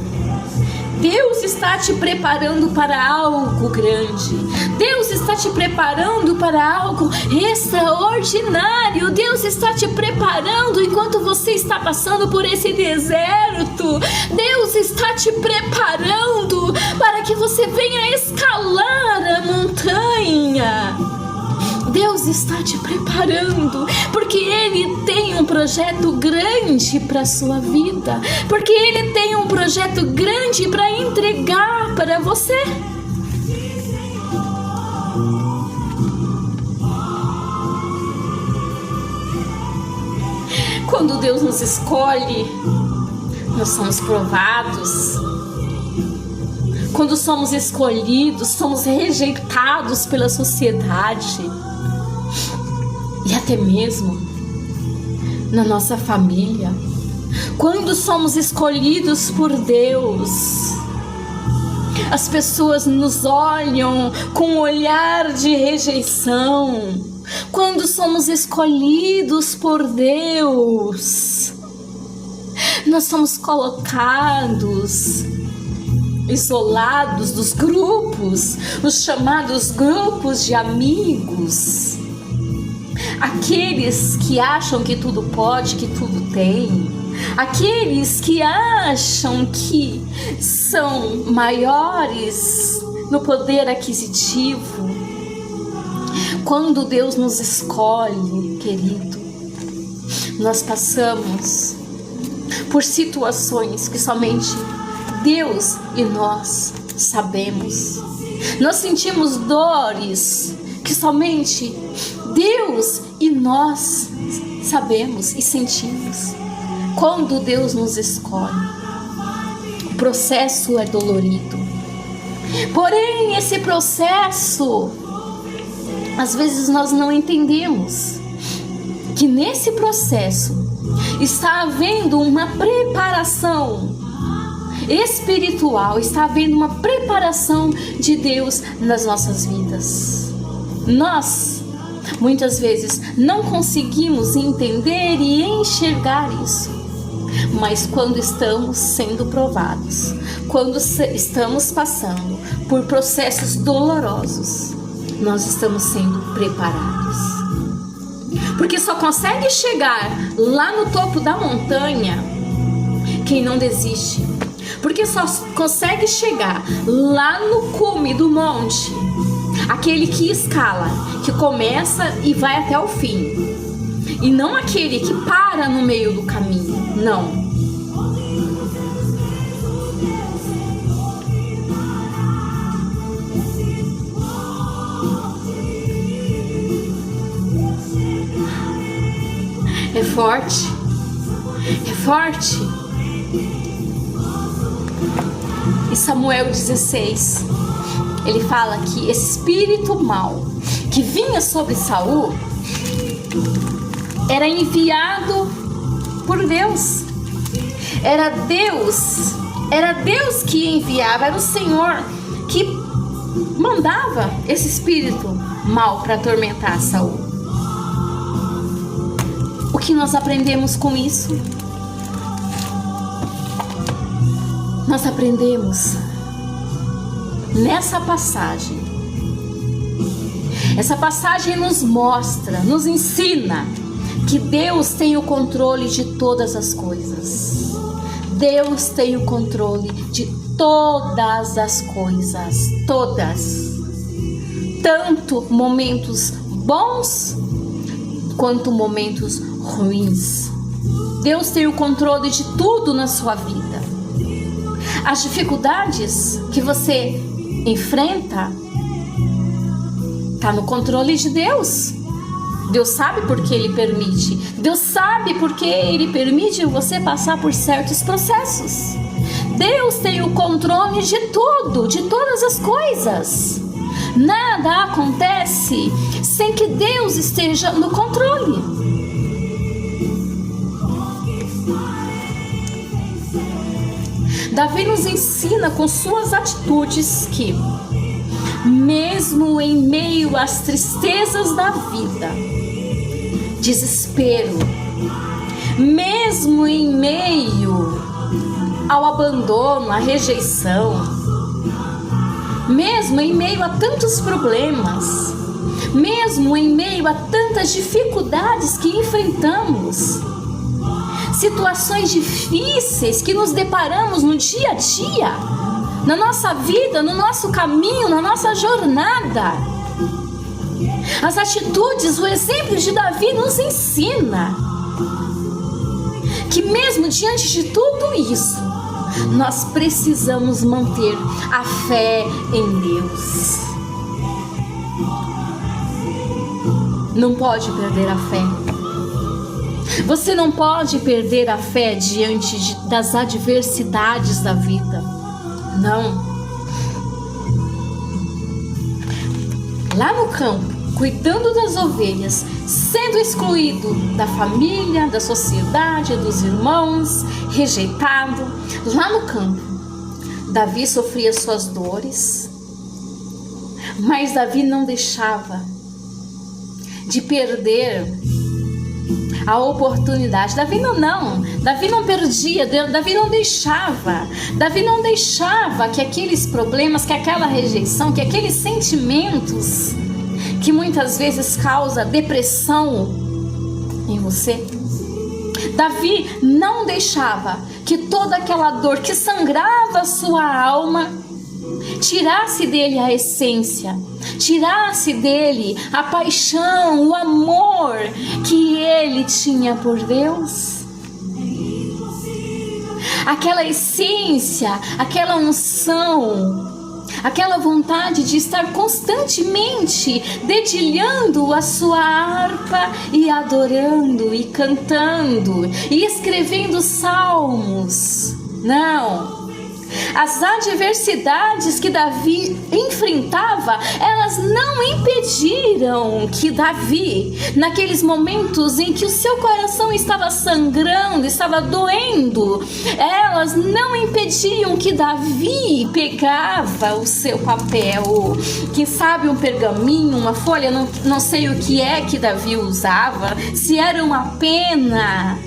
Deus está te preparando para algo grande. Deus está te preparando para algo extraordinário. Deus está te preparando enquanto você está passando por esse deserto. Deus está te preparando para que você venha escalar a montanha. Deus está te preparando, porque Ele tem um projeto grande para a sua vida, porque Ele tem um projeto grande para entregar para você. Quando Deus nos escolhe, nós somos provados. Quando somos escolhidos, somos rejeitados pela sociedade. E até mesmo na nossa família. Quando somos escolhidos por Deus, as pessoas nos olham com um olhar de rejeição. Quando somos escolhidos por Deus, nós somos colocados, isolados dos grupos, os chamados grupos de amigos. Aqueles que acham que tudo pode, que tudo tem. Aqueles que acham que são maiores no poder aquisitivo. Quando Deus nos escolhe, querido, nós passamos por situações que somente Deus e nós sabemos. Nós sentimos dores que somente Deus e nós sabemos e sentimos. Quando Deus nos escolhe, o processo é dolorido. Porém, esse processo, às vezes nós não entendemos. que nesse processo está havendo uma preparação espiritual, está havendo uma preparação de Deus nas nossas vidas. Nós, muitas vezes, não conseguimos entender e enxergar isso, mas quando estamos sendo provados, quando estamos passando por processos dolorosos, nós estamos sendo preparados. Porque só consegue chegar lá no topo da montanha quem não desiste. Porque só consegue chegar lá no cume do monte aquele que escala, que começa e vai até o fim. E não aquele que para no meio do caminho. Não. É forte. É forte. E Samuel 16, ele fala que esse espírito mau que vinha sobre Saul era enviado por Deus. Era Deus que enviava, era o Senhor que mandava esse espírito mau para atormentar Saul. O que nós aprendemos com isso? Nós aprendemos nessa passagem. Essa passagem nos mostra, nos ensina que Deus tem o controle de todas as coisas. Deus tem o controle de todas as coisas, todas. Tanto momentos bons quanto momentos ruins. Deus tem o controle de tudo na sua vida. As dificuldades que você enfrenta está no controle de Deus. Deus sabe por que Ele permite. Deus sabe por que Ele permite você passar por certos processos. Deus tem o controle de tudo, de todas as coisas. Nada acontece sem que Deus esteja no controle. Davi nos ensina com suas atitudes que, mesmo em meio às tristezas da vida, desespero, mesmo em meio ao abandono, à rejeição, mesmo em meio a tantos problemas, mesmo em meio a tantas dificuldades que enfrentamos, situações difíceis que nos deparamos no dia a dia, na nossa vida, no nosso caminho, na nossa jornada. As atitudes, o exemplo de Davi nos ensina que mesmo diante de tudo isso, nós precisamos manter a fé em Deus. Não pode perder a fé. Você não pode perder a fé diante das adversidades da vida. Não. Lá no campo, cuidando das ovelhas, sendo excluído da família, da sociedade, dos irmãos, rejeitado, lá no campo, Davi sofria suas dores, mas Davi não deixava de perder a oportunidade. Davi não perdia, Davi não deixava que aqueles problemas, que aquela rejeição, que aqueles sentimentos que muitas vezes causa depressão em você, Davi não deixava que toda aquela dor que sangrava a sua alma tirasse dele a essência, tirasse dele a paixão, o amor que ele tinha por Deus. Aquela essência, aquela unção, aquela vontade de estar constantemente dedilhando a sua harpa e adorando e cantando e escrevendo salmos. Não. As adversidades que Davi enfrentava, elas não impediram que Davi, naqueles momentos em que o seu coração estava sangrando, estava doendo, elas não impediam que Davi pegava o seu papel, quem sabe um pergaminho, uma folha, não sei o que é que Davi usava, se era uma pena.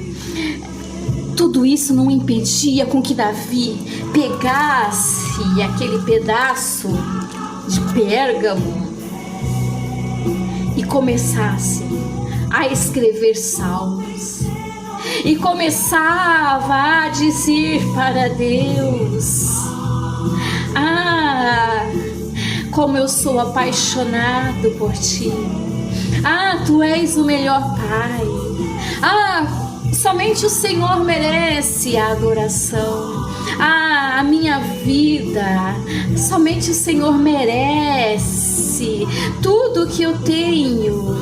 Tudo isso não impedia com que Davi pegasse aquele pedaço de pérgamo e começasse a escrever salmos. E começava a dizer para Deus: como eu sou apaixonado por Ti. Tu és o melhor Pai. Somente o Senhor merece a adoração. A minha vida, somente o Senhor merece tudo que eu tenho.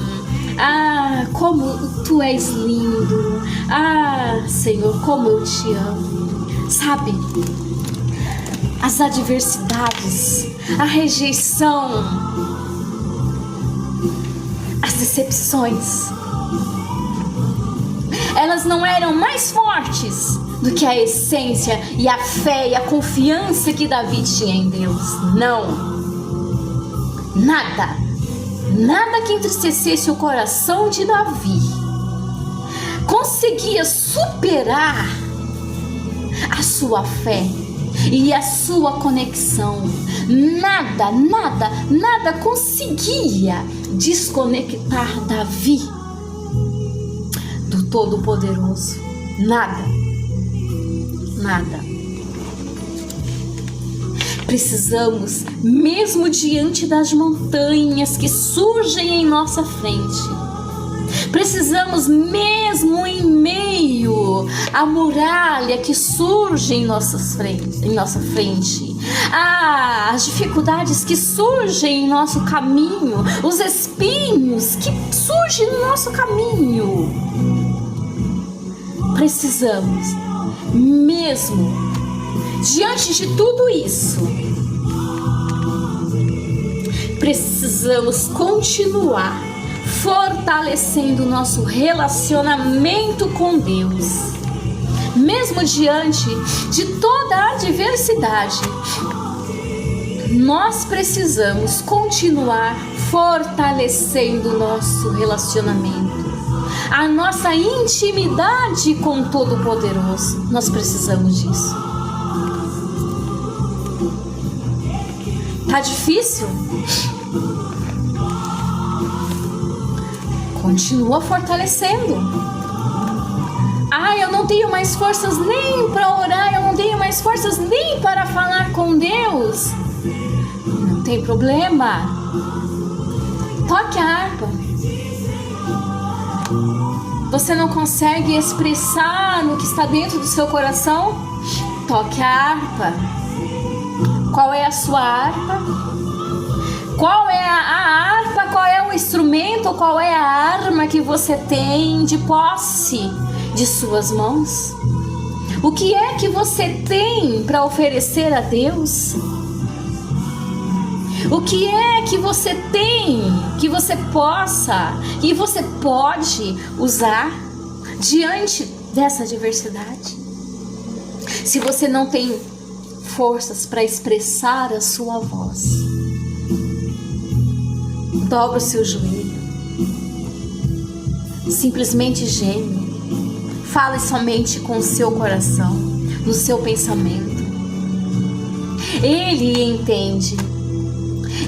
Como Tu és lindo. Senhor, como eu Te amo. Sabe, as adversidades, a rejeição, as decepções, elas não eram mais fortes do que a essência e a fé e a confiança que Davi tinha em Deus. Não. Nada que entristecesse o coração de Davi conseguia superar a sua fé e a sua conexão. Nada conseguia desconectar Davi do Todo-Poderoso. Nada. Precisamos, mesmo diante das montanhas que surgem em nossa frente, precisamos mesmo em meio à muralha que surge em nossa frente, as dificuldades que surgem em nosso caminho, os espinhos que surgem no nosso caminho. Precisamos, mesmo diante de tudo isso, precisamos continuar fortalecendo o nosso relacionamento com Deus. Mesmo diante de toda a adversidade, nós precisamos continuar fortalecendo o nosso relacionamento, a nossa intimidade com o Todo-Poderoso. Nós precisamos disso. Tá difícil? Continua fortalecendo. Eu não tenho mais forças nem para orar, eu não tenho mais forças nem para falar com Deus. Não tem problema. Toque a harpa. Você não consegue expressar o que está dentro do seu coração? Toque a harpa. Qual é a sua harpa? Qual é a harpa? Qual é o instrumento? Qual é a arma que você tem de posse de suas mãos? O que é que você tem para oferecer a Deus? O que é que você tem, que você possa, que você pode usar diante dessa adversidade? Se você não tem forças para expressar a sua voz, dobra o seu joelho, simplesmente geme, fale somente com o seu coração, no seu pensamento. Ele entende,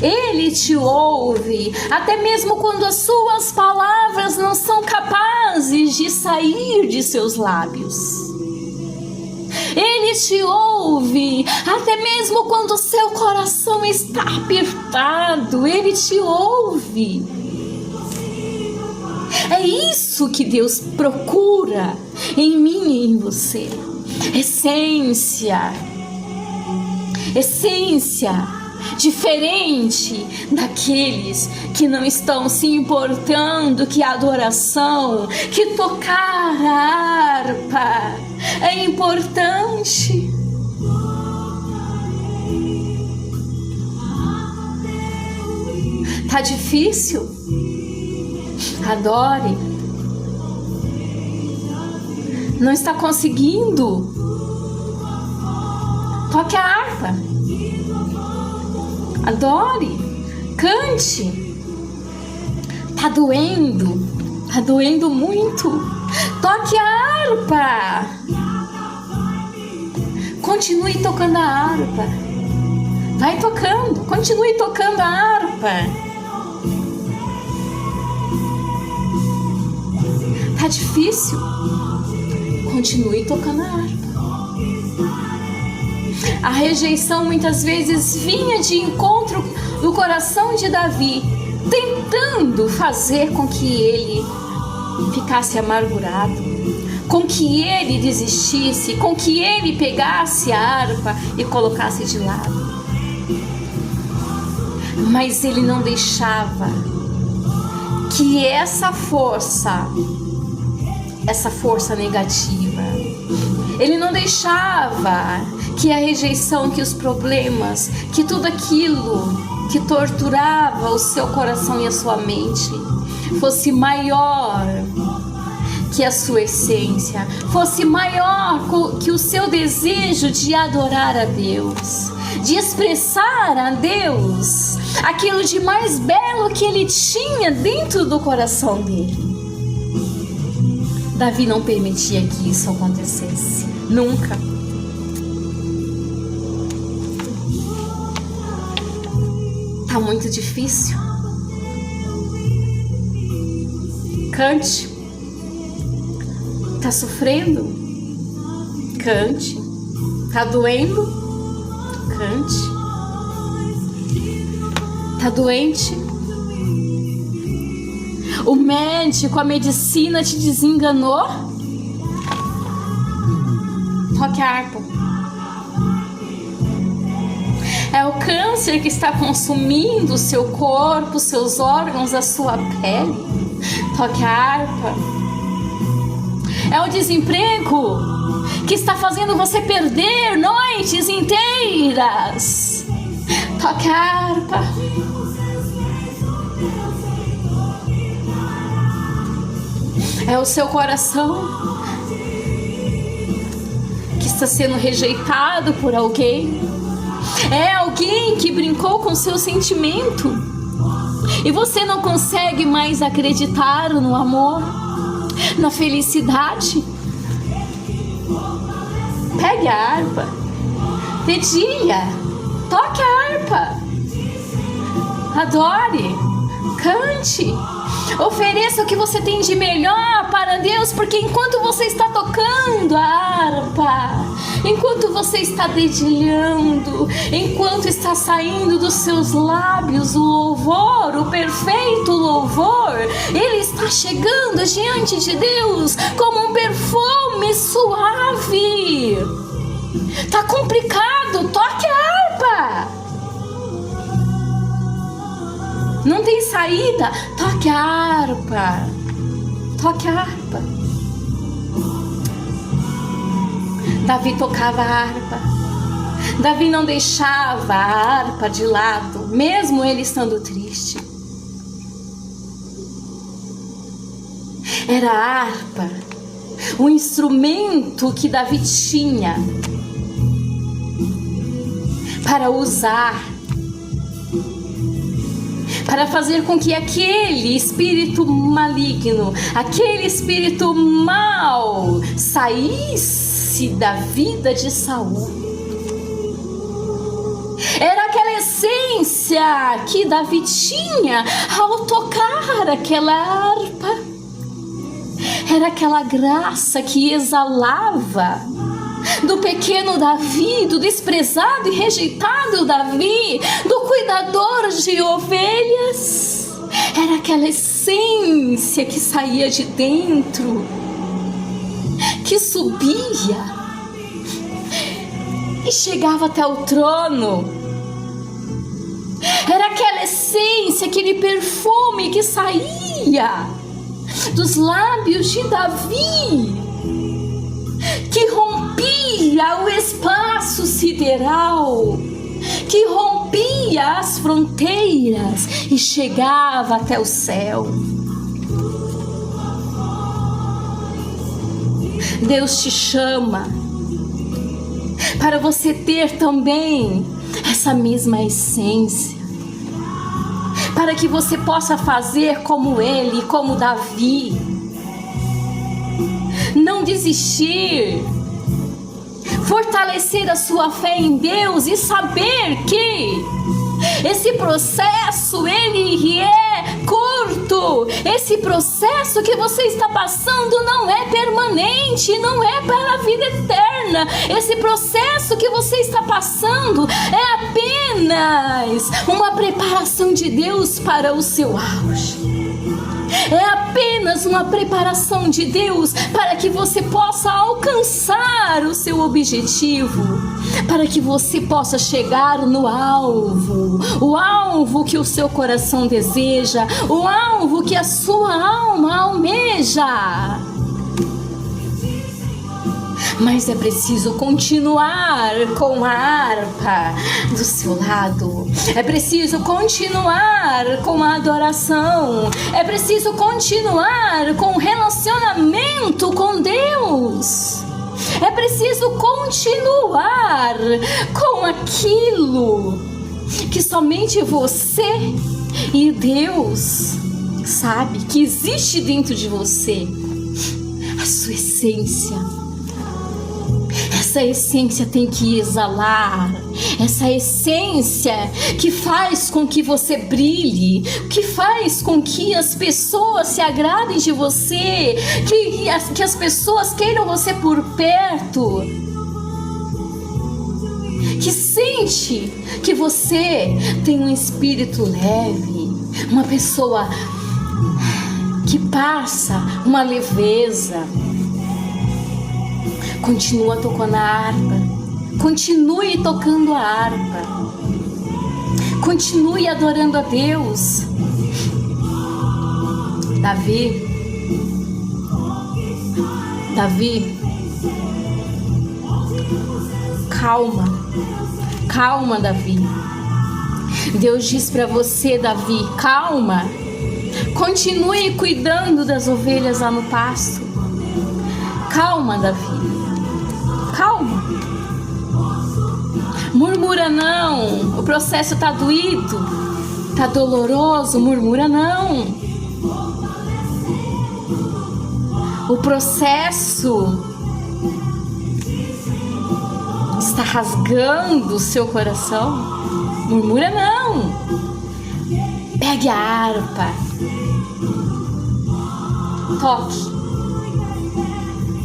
Ele te ouve, até mesmo quando as suas palavras não são capazes de sair de seus lábios. Ele te ouve, até mesmo quando o seu coração está apertado. Ele te ouve. É isso que Deus procura em mim e em você. Essência diferente daqueles que não estão se importando que a adoração, que tocar a harpa é importante. Tá difícil? Adore. Não está conseguindo? Toque a harpa. Adore. Cante. Tá doendo? Tá doendo muito? Toque a harpa. Continue tocando a harpa. Vai tocando. Continue tocando a harpa. Tá difícil? Continue tocando a harpa. A rejeição muitas vezes vinha de encontro no coração de Davi, tentando fazer com que ele ficasse amargurado, com que ele desistisse, com que ele pegasse a harpa e colocasse de lado. Mas ele não deixava que essa força negativa, ele não deixava que a rejeição, que os problemas, que tudo aquilo que torturava o seu coração e a sua mente fosse maior que a sua essência, fosse maior que o seu desejo de adorar a Deus, de expressar a Deus aquilo de mais belo que ele tinha dentro do coração dele. Davi não permitia que isso acontecesse, nunca. Tá muito difícil? Cante. Tá sofrendo? Cante. Tá doendo? Cante. Tá doente? O médico, a medicina te desenganou? Toque a harpa. É o câncer que está consumindo o seu corpo, seus órgãos, a sua pele? Toque a harpa. É o desemprego que está fazendo você perder noites inteiras? Toque a harpa. É o seu coração que está sendo rejeitado por alguém? É alguém que brincou com seu sentimento e você não consegue mais acreditar no amor, na felicidade? Pegue a harpa, dedilha, toque a harpa, adore, cante, ofereça o que você tem de melhor para Deus, porque enquanto você está tocando a harpa, enquanto você está dedilhando, enquanto está saindo dos seus lábios o louvor, o perfeito louvor, ele está chegando diante de Deus como um perfume suave. Tá complicado, toque a harpa. Não tem saída, toque a harpa. Toque a harpa. Davi tocava a harpa. Davi não deixava a harpa de lado, mesmo ele estando triste. Era a harpa, o instrumento que Davi tinha para usar, para fazer com que aquele espírito maligno, aquele espírito mau saísse da vida de Saul. Era aquela essência que Davi tinha ao tocar aquela harpa. Era aquela graça que exalava do pequeno Davi, do desprezado e rejeitado Davi, do cuidador de ovelhas. Era aquela essência que saía de dentro, que subia e chegava até o trono. Era aquela essência, aquele perfume que saía dos lábios de Davi, que rompia o espaço sideral, que rompia as fronteiras e chegava até o céu. Deus te chama para você ter também essa mesma essência, para que você possa fazer como ele, como Davi, não desistir, fortalecer a sua fé em Deus e saber que esse processo ele é curto. Esse processo que você está passando não é permanente, não é para a vida eterna. Esse processo que você está passando é apenas uma preparação de Deus para o seu auge. É apenas uma preparação de Deus para que você possa alcançar o seu objetivo, para que você possa chegar no alvo, o alvo que o seu coração deseja, o alvo que a sua alma almeja. Mas é preciso continuar com a harpa do seu lado. É preciso continuar com a adoração. É preciso continuar com o relacionamento com Deus. É preciso continuar com aquilo que somente você e Deus sabe que existe dentro de você. A sua essência. Essa essência tem que exalar, essa essência que faz com que você brilhe, que faz com que as pessoas se agradem de você, que as pessoas queiram você por perto, que sente que você tem um espírito leve, uma pessoa que passa uma leveza. Continua tocando a harpa. Continue tocando a harpa. Continue adorando a Deus. Davi, calma, Davi. Deus diz para você, Davi, calma. Continue cuidando das ovelhas lá no pasto. Calma, Davi. Calma. Murmura não. O processo tá doído, tá doloroso. Murmura não. O processo está rasgando o seu coração. Murmura não. Pegue a harpa. Toque.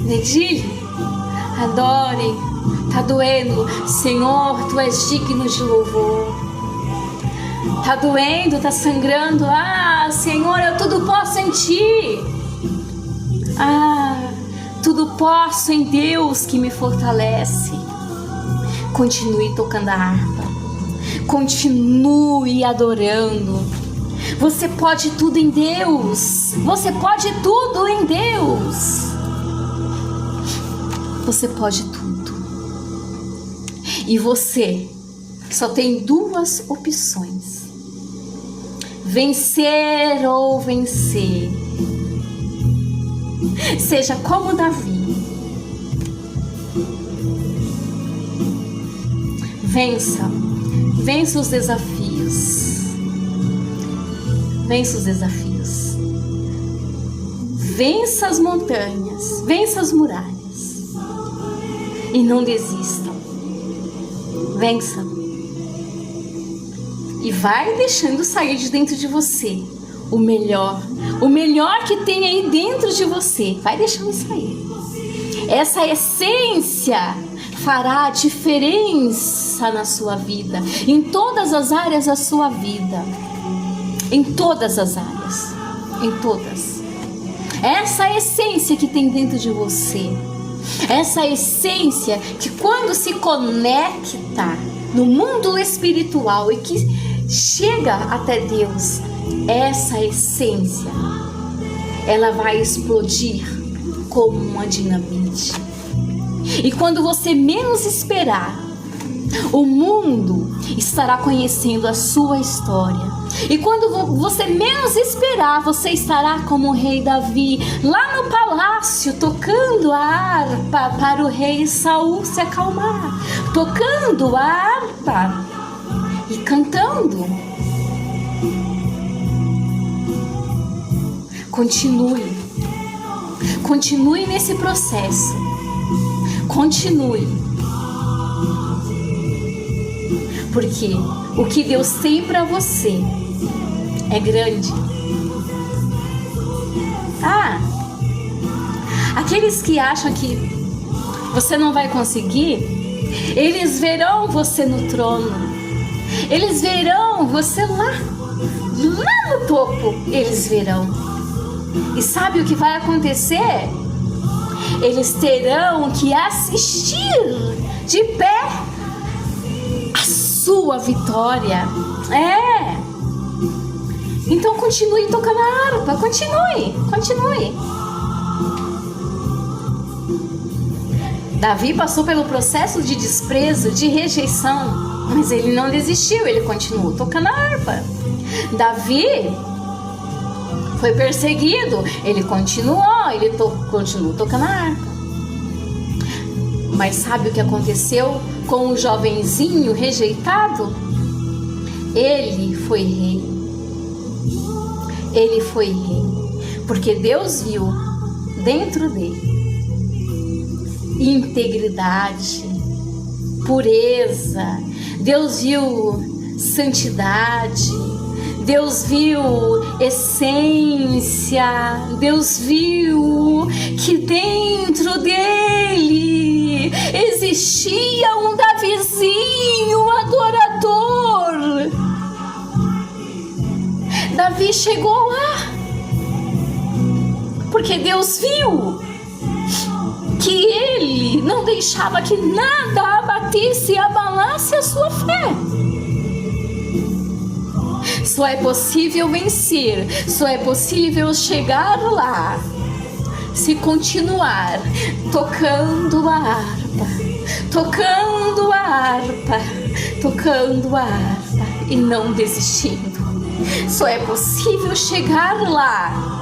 Dedilhe. Adore, tá doendo, Senhor, tu és digno de louvor. Tá doendo, tá sangrando, Senhor, eu tudo posso em ti. Tudo posso em Deus que me fortalece. Continue tocando a harpa, continue adorando. Você pode tudo em Deus, você pode tudo em Deus. Você pode tudo. E você só tem duas opções: vencer ou vencer. Seja como Davi. Vença os desafios. Vença os desafios. Vença as montanhas. Vença as muralhas. E não desista. Vença. E vai deixando sair de dentro de você o melhor que tem aí dentro de você. Vai deixando sair. Essa essência fará diferença na sua vida, em todas as áreas da sua vida. Em todas as áreas. Em todas. Essa essência que tem dentro de você. Essa essência que quando se conecta no mundo espiritual e que chega até Deus, essa essência, ela vai explodir como uma dinamite. E quando você menos esperar, O mundo estará conhecendo a sua história. E quando você menos esperar, você estará como o rei Davi, lá no palácio, tocando a harpa para o rei Saul se acalmar. Tocando a harpa e cantando. Continue. Continue nesse processo. Continue. Porque o que Deus tem para você é grande. Aqueles que acham que você não vai conseguir, eles verão você no trono. Eles verão você lá no topo. Eles verão. E sabe o que vai acontecer? Eles terão que assistir de pé a sua vitória. Então continue tocando a harpa. Continue. Davi passou pelo processo de desprezo, de rejeição, mas ele não desistiu, ele continuou tocando a harpa. Davi foi perseguido, ele continuou tocando a harpa. Mas sabe o que aconteceu com o jovenzinho rejeitado? Ele foi rei. Ele foi rei, porque Deus viu dentro dele integridade, pureza. Deus viu santidade. Deus viu essência. Deus viu que dentro dele existia um Davizinho adorador. Davi chegou lá porque Deus viu que ele não deixava que nada abatesse e abalasse a sua fé. Só é possível vencer, só é possível chegar lá se continuar tocando a harpa, tocando a harpa, tocando a harpa e não desistindo. Só é possível chegar lá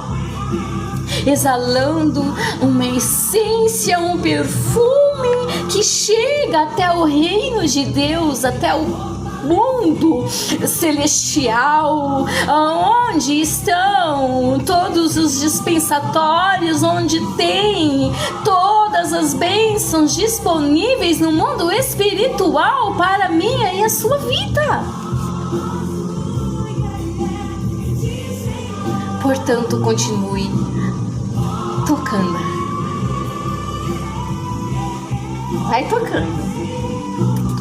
exalando uma essência, um perfume que chega até o reino de Deus, até o mundo celestial, onde estão todos os dispensatórios, onde tem todas as bênçãos disponíveis no mundo espiritual para a minha e a sua vida. Portanto, continue tocando. Vai tocando.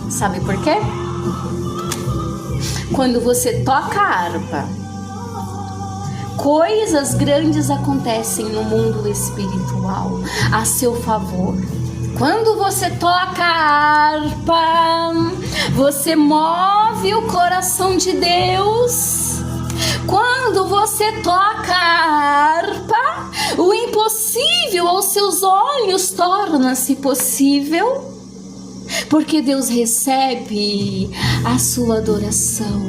Sabe por quê? Quando você toca a harpa, coisas grandes acontecem no mundo espiritual a seu favor. Quando você toca a harpa, você move o coração de Deus. Quando você toca a harpa, o impossível aos seus olhos torna-se possível, porque Deus recebe a sua adoração,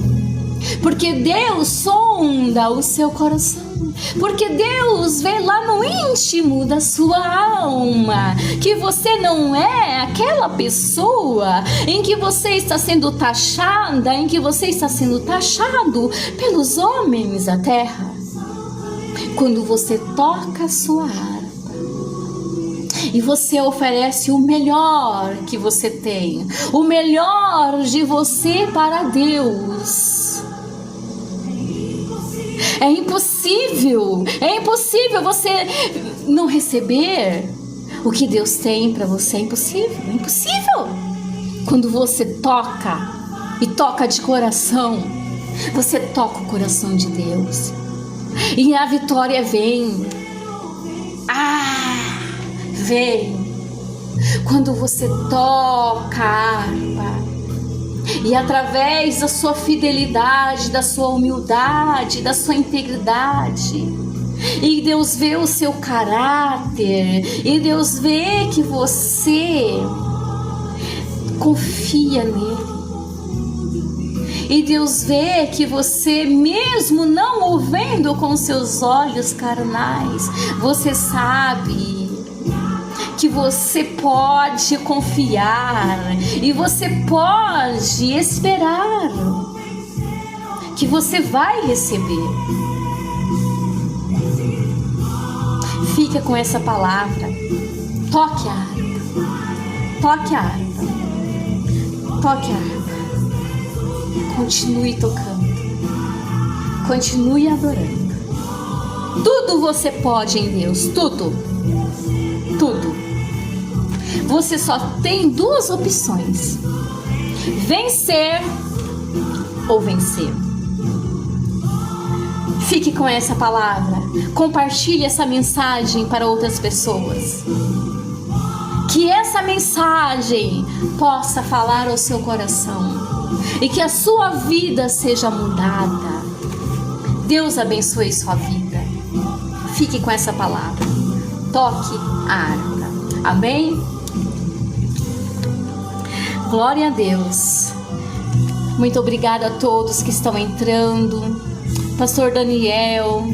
porque Deus sonda o seu coração, porque Deus vê lá no íntimo da sua alma que você não é aquela pessoa em que você está sendo taxada, em que você está sendo taxado pelos homens da terra. Quando você toca a sua harpa e você oferece o melhor que você tem, o melhor de você para Deus, é impossível você não receber o que Deus tem para você. É impossível. Quando você toca e toca de coração, você toca o coração de Deus e a vitória vem. Vem quando você toca a harpa e através da sua fidelidade, da sua humildade, da sua integridade, e Deus vê o seu caráter, e Deus vê que você confia nele. E Deus vê que você, mesmo não o vendo com seus olhos carnais, você sabe que você pode confiar e você pode esperar que você vai receber. Fica com essa palavra. Toque a harpa. Toque a harpa. Toque a harpa. Continue tocando. Continue adorando. Tudo você pode em Deus. Tudo. Tudo. Você só tem duas opções: vencer ou vencer. Fique com essa palavra. Compartilhe essa mensagem para outras pessoas. Que essa mensagem possa falar ao seu coração e que a sua vida seja mudada. Deus abençoe sua vida. Fique com essa palavra. Toque a harpa. Amém? Glória a Deus. Muito obrigada a todos que estão entrando. Pastor Daniel,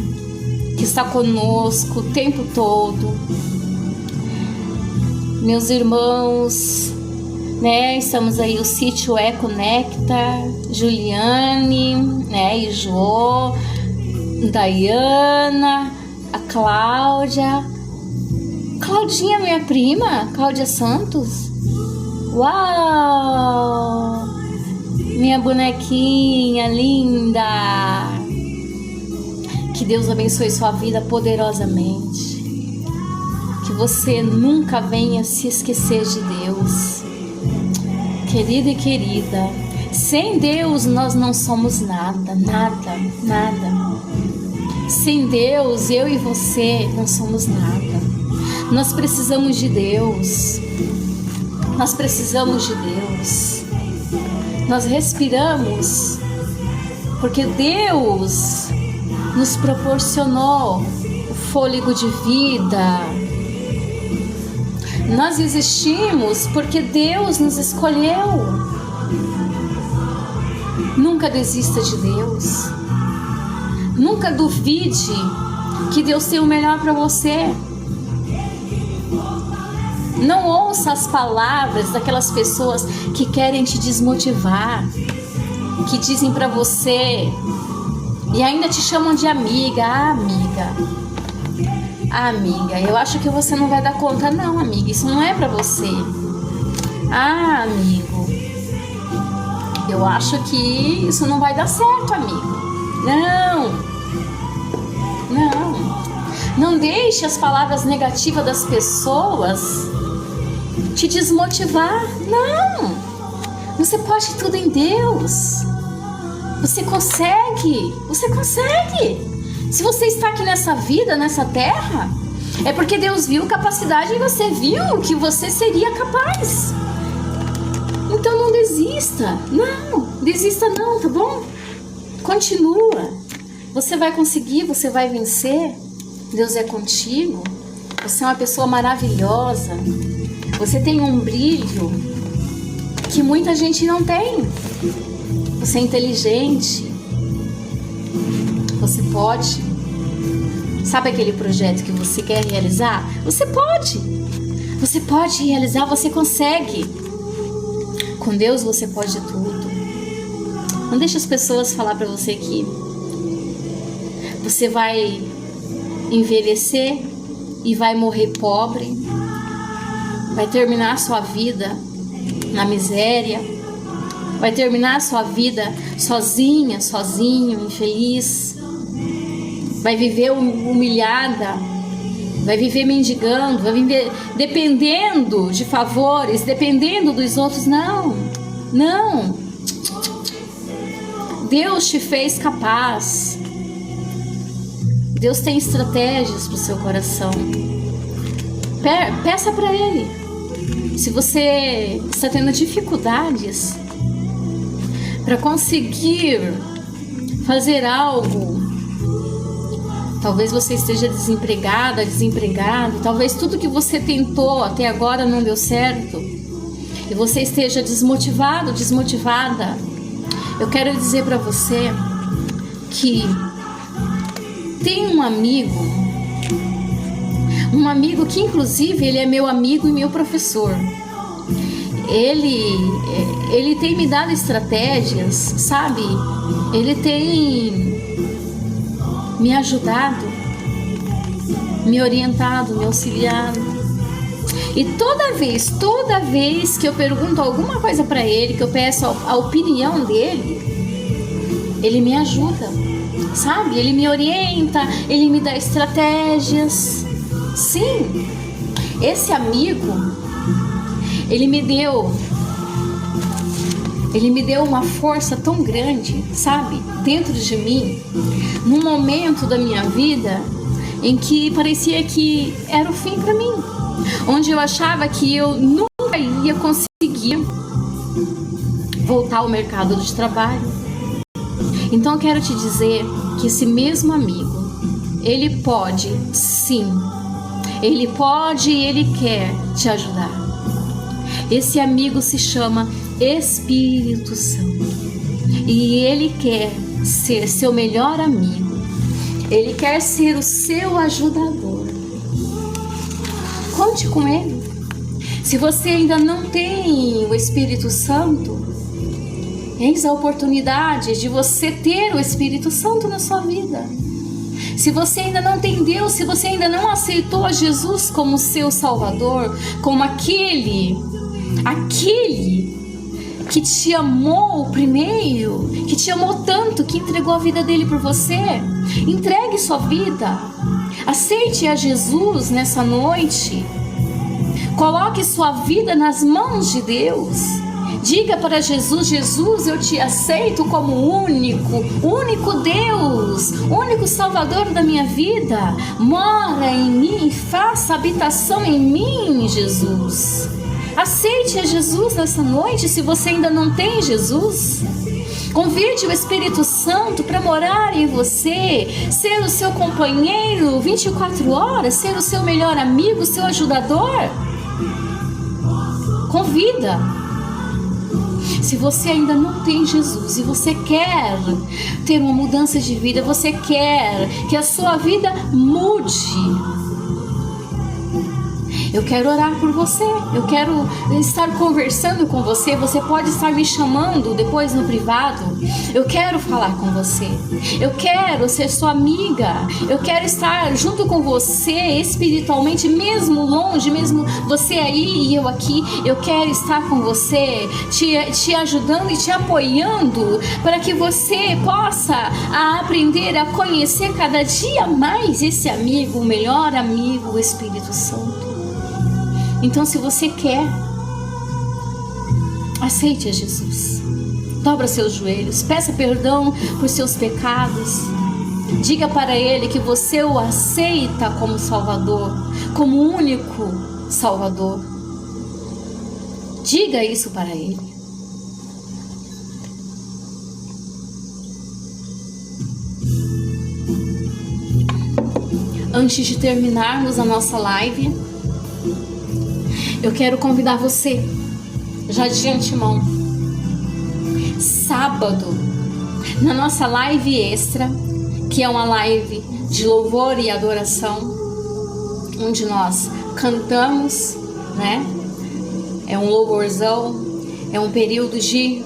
que está conosco o tempo todo. Meus irmãos, né? Estamos aí, o sítio Conecta, Juliane, né? E Jô, Dayana, a Cláudia. Claudinha, minha prima, Cláudia Santos. Uau! Minha bonequinha linda. Que Deus abençoe sua vida poderosamente. Que você nunca venha se esquecer de Deus. Querida e querida, sem Deus nós não somos nada, nada, nada. Sem Deus, eu e você não somos nada. Nós precisamos de Deus. Nós precisamos de Deus. Nós respiramos porque Deus nos proporcionou o fôlego de vida. Nós existimos porque Deus nos escolheu. Nunca desista de Deus. Nunca duvide que Deus tem o melhor para você. Não ouça as palavras daquelas pessoas que querem te desmotivar, que dizem para você e ainda te chamam de amiga. Amiga, eu acho que você não vai dar conta. Não, amiga, isso não é para você. Amigo, eu acho que isso não vai dar certo, amigo. Não deixe as palavras negativas das pessoas te desmotivar. Não, você pode tudo em Deus. Você consegue. Se você está aqui nessa vida, nessa terra, é porque Deus viu capacidade e você viu que você seria capaz. Então não desista. Não, desista não, tá bom? Continua. Você vai conseguir, você vai vencer. Deus é contigo. Você é uma pessoa maravilhosa. Você tem um brilho que muita gente não tem. Você é inteligente. Você pode. Sabe aquele projeto que você quer realizar? Você pode. Você pode realizar, você consegue. Com Deus você pode tudo. Não deixe as pessoas falar para você que você vai envelhecer e vai morrer pobre. Vai terminar a sua vida na miséria. Vai terminar a sua vida sozinha, sozinho, infeliz. Vai viver humilhada. Vai viver mendigando. Vai viver dependendo de favores, dependendo dos outros. Não. Deus te fez capaz. Deus tem estratégias para o seu coração. Peça para Ele. Se você está tendo dificuldades para conseguir fazer algo, talvez você esteja desempregada, desempregado, talvez tudo que você tentou até agora não deu certo. e você esteja desmotivado, desmotivada, eu quero dizer para você que tem um amigo que inclusive ele é meu amigo e meu professor. Ele tem me dado estratégias, sabe? Ele tem me ajudado, me orientado, me auxiliado. E toda vez que eu pergunto alguma coisa para ele, que eu peço a opinião dele, ele me ajuda, sabe? Ele me orienta, ele me dá estratégias. Sim, esse amigo, ele me deu uma força tão grande, sabe? Dentro de mim, num momento da minha vida em que parecia que era o fim para mim, onde eu achava que eu nunca ia conseguir voltar ao mercado de trabalho. Então eu quero te dizer que esse mesmo amigo, ele pode, sim, ele pode e ele quer te ajudar. Esse amigo se chama Espírito Santo e ele quer ser seu melhor amigo. Ele quer ser o seu ajudador. Conte com ele. Se você ainda não tem o Espírito Santo, eis a oportunidade de você ter o Espírito Santo na sua vida. Se você ainda não tem Deus, se você ainda não aceitou a Jesus como seu Salvador, como aquele que te amou primeiro, que te amou tanto, que entregou a vida dele por você, entregue sua vida, aceite a Jesus nessa noite, coloque sua vida nas mãos de Deus, diga para Jesus: Jesus, eu te aceito como único Deus, único Salvador da minha vida, mora em mim, faça habitação em mim, Jesus. Aceite a Jesus nessa noite. Se você ainda não tem Jesus, convide o Espírito Santo para morar em você, ser o seu companheiro 24 horas, ser o seu melhor amigo, seu ajudador. Convida. Se você ainda não tem Jesus e você quer ter uma mudança de vida, você quer que a sua vida mude, eu quero orar por você, eu quero estar conversando com você. Você pode estar me chamando depois no privado. Eu quero falar com você, eu quero ser sua amiga, eu quero estar junto com você espiritualmente, mesmo longe, mesmo você aí e eu aqui. Eu quero estar com você, te ajudando e te apoiando, para que você possa aprender a conhecer cada dia mais esse amigo, o melhor amigo, o Espírito Santo. Então, se você quer, aceite a Jesus. Dobra seus joelhos, peça perdão por seus pecados. Diga para Ele que você o aceita como Salvador, como único Salvador. Diga isso para Ele. Antes de terminarmos a nossa live, eu quero convidar você, já de antemão, sábado, na nossa live extra, que é uma live de louvor e adoração, onde nós cantamos, né? É um louvorzão, é um período de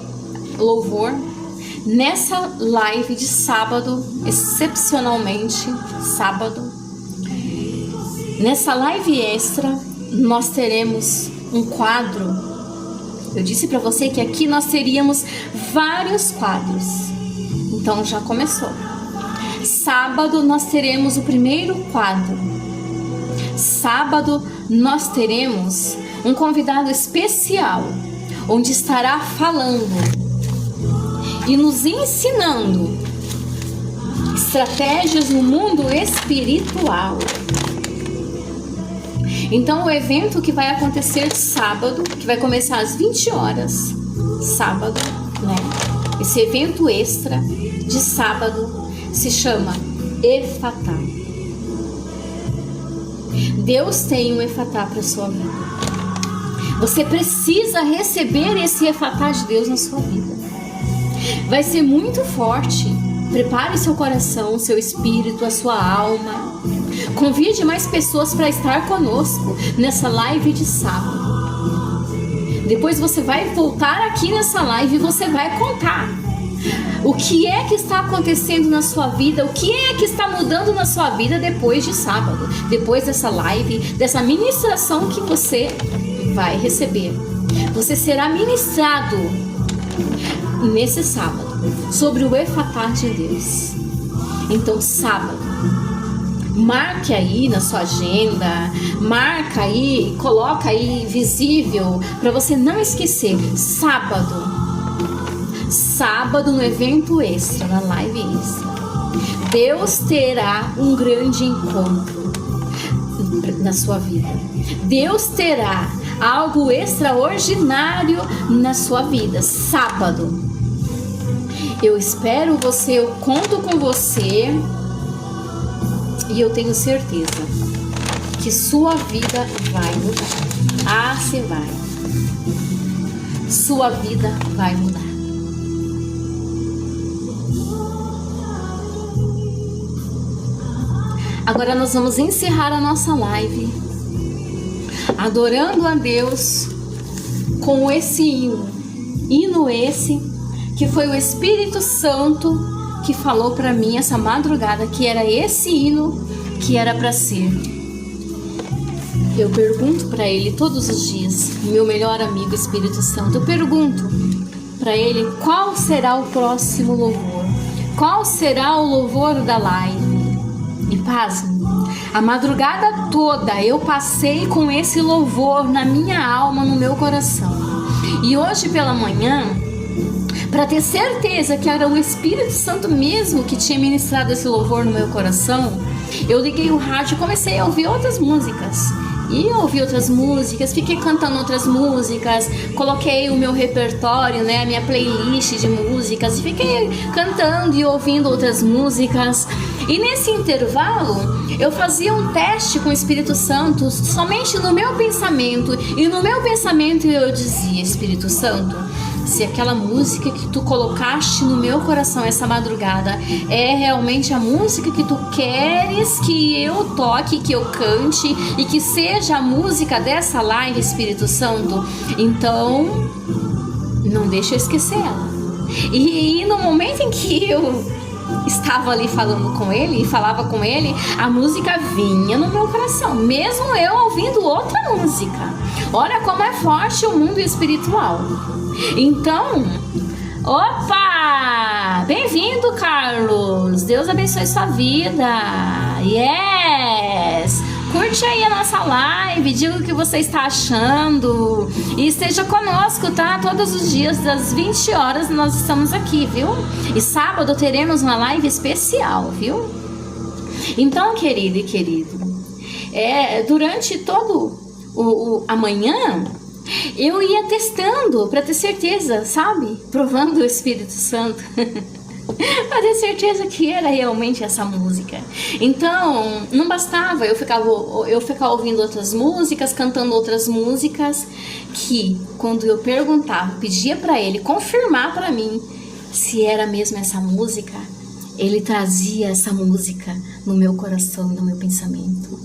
louvor. Nessa live de sábado, excepcionalmente sábado, nessa live extra, nós teremos um quadro. Eu disse para você que aqui nós teríamos vários quadros. Então já começou. Sábado nós teremos o primeiro quadro. Sábado nós teremos um convidado especial, onde estará falando e nos ensinando estratégias no mundo espiritual. Então o evento que vai acontecer sábado, que vai começar às 20 horas, sábado, né? Esse evento extra de sábado se chama Efatá. Deus tem um Efatá para sua vida. Você precisa receber esse efatá de Deus na sua vida. Vai ser muito forte. Prepare seu coração, seu espírito, a sua alma. Convide mais pessoas para estar conosco nessa live de sábado. Depois você vai voltar aqui nessa live e você vai contar o que é que está acontecendo na sua vida, o que é que está mudando na sua vida depois de sábado, depois dessa live, dessa ministração que você vai receber. Você será ministrado nesse sábado sobre o efatá de Deus. Então, sábado, marque aí na sua agenda, marca aí, coloca aí visível para você não esquecer. Sábado no evento extra, na live extra, Deus terá um grande encontro na sua vida. Deus terá algo extraordinário na sua vida. Sábado. Eu espero você, eu conto com você e eu tenho certeza que sua vida vai mudar. Ah, você vai. Sua vida vai mudar. Agora nós vamos encerrar a nossa live adorando a Deus com esse hino esse que foi o Espírito Santo que falou para mim essa madrugada que era esse hino que era para ser. Eu pergunto para ele todos os dias, meu melhor amigo Espírito Santo, eu pergunto para ele qual será o próximo louvor, qual será o louvor da live. E pasme, a madrugada toda eu passei com esse louvor na minha alma, no meu coração. E hoje pela manhã, para ter certeza que era o Espírito Santo mesmo que tinha ministrado esse louvor no meu coração, eu liguei o rádio e comecei a ouvir outras músicas. E eu ouvi outras músicas, fiquei cantando outras músicas, coloquei o meu repertório, né, a minha playlist de músicas, e fiquei cantando e ouvindo outras músicas. E nesse intervalo, eu fazia um teste com o Espírito Santo somente no meu pensamento. E no meu pensamento eu dizia, Espírito Santo, se aquela música que tu colocaste no meu coração essa madrugada é realmente a música que tu queres que eu toque, que eu cante e que seja a música dessa live, Espírito Santo, então não deixa eu esquecer ela. E no momento em que eu estava ali falando com ele e falava com ele, a música vinha no meu coração, mesmo eu ouvindo outra música. Olha como é forte o mundo espiritual. Então, opa! Bem-vindo, Carlos! Deus abençoe sua vida! Yes! Curte aí a nossa live, diga o que você está achando e esteja conosco, tá? Todos os dias, das 20 horas, nós estamos aqui, viu? E sábado teremos uma live especial, viu? Então, querido e querido, durante todo a manhã, eu ia testando para ter certeza, sabe? Provando o Espírito Santo. Para ter certeza que era realmente essa música. Então, não bastava eu ficar ouvindo outras músicas, cantando outras músicas, que quando eu perguntava, pedia para ele confirmar para mim se era mesmo essa música, ele trazia essa música no meu coração, no meu pensamento.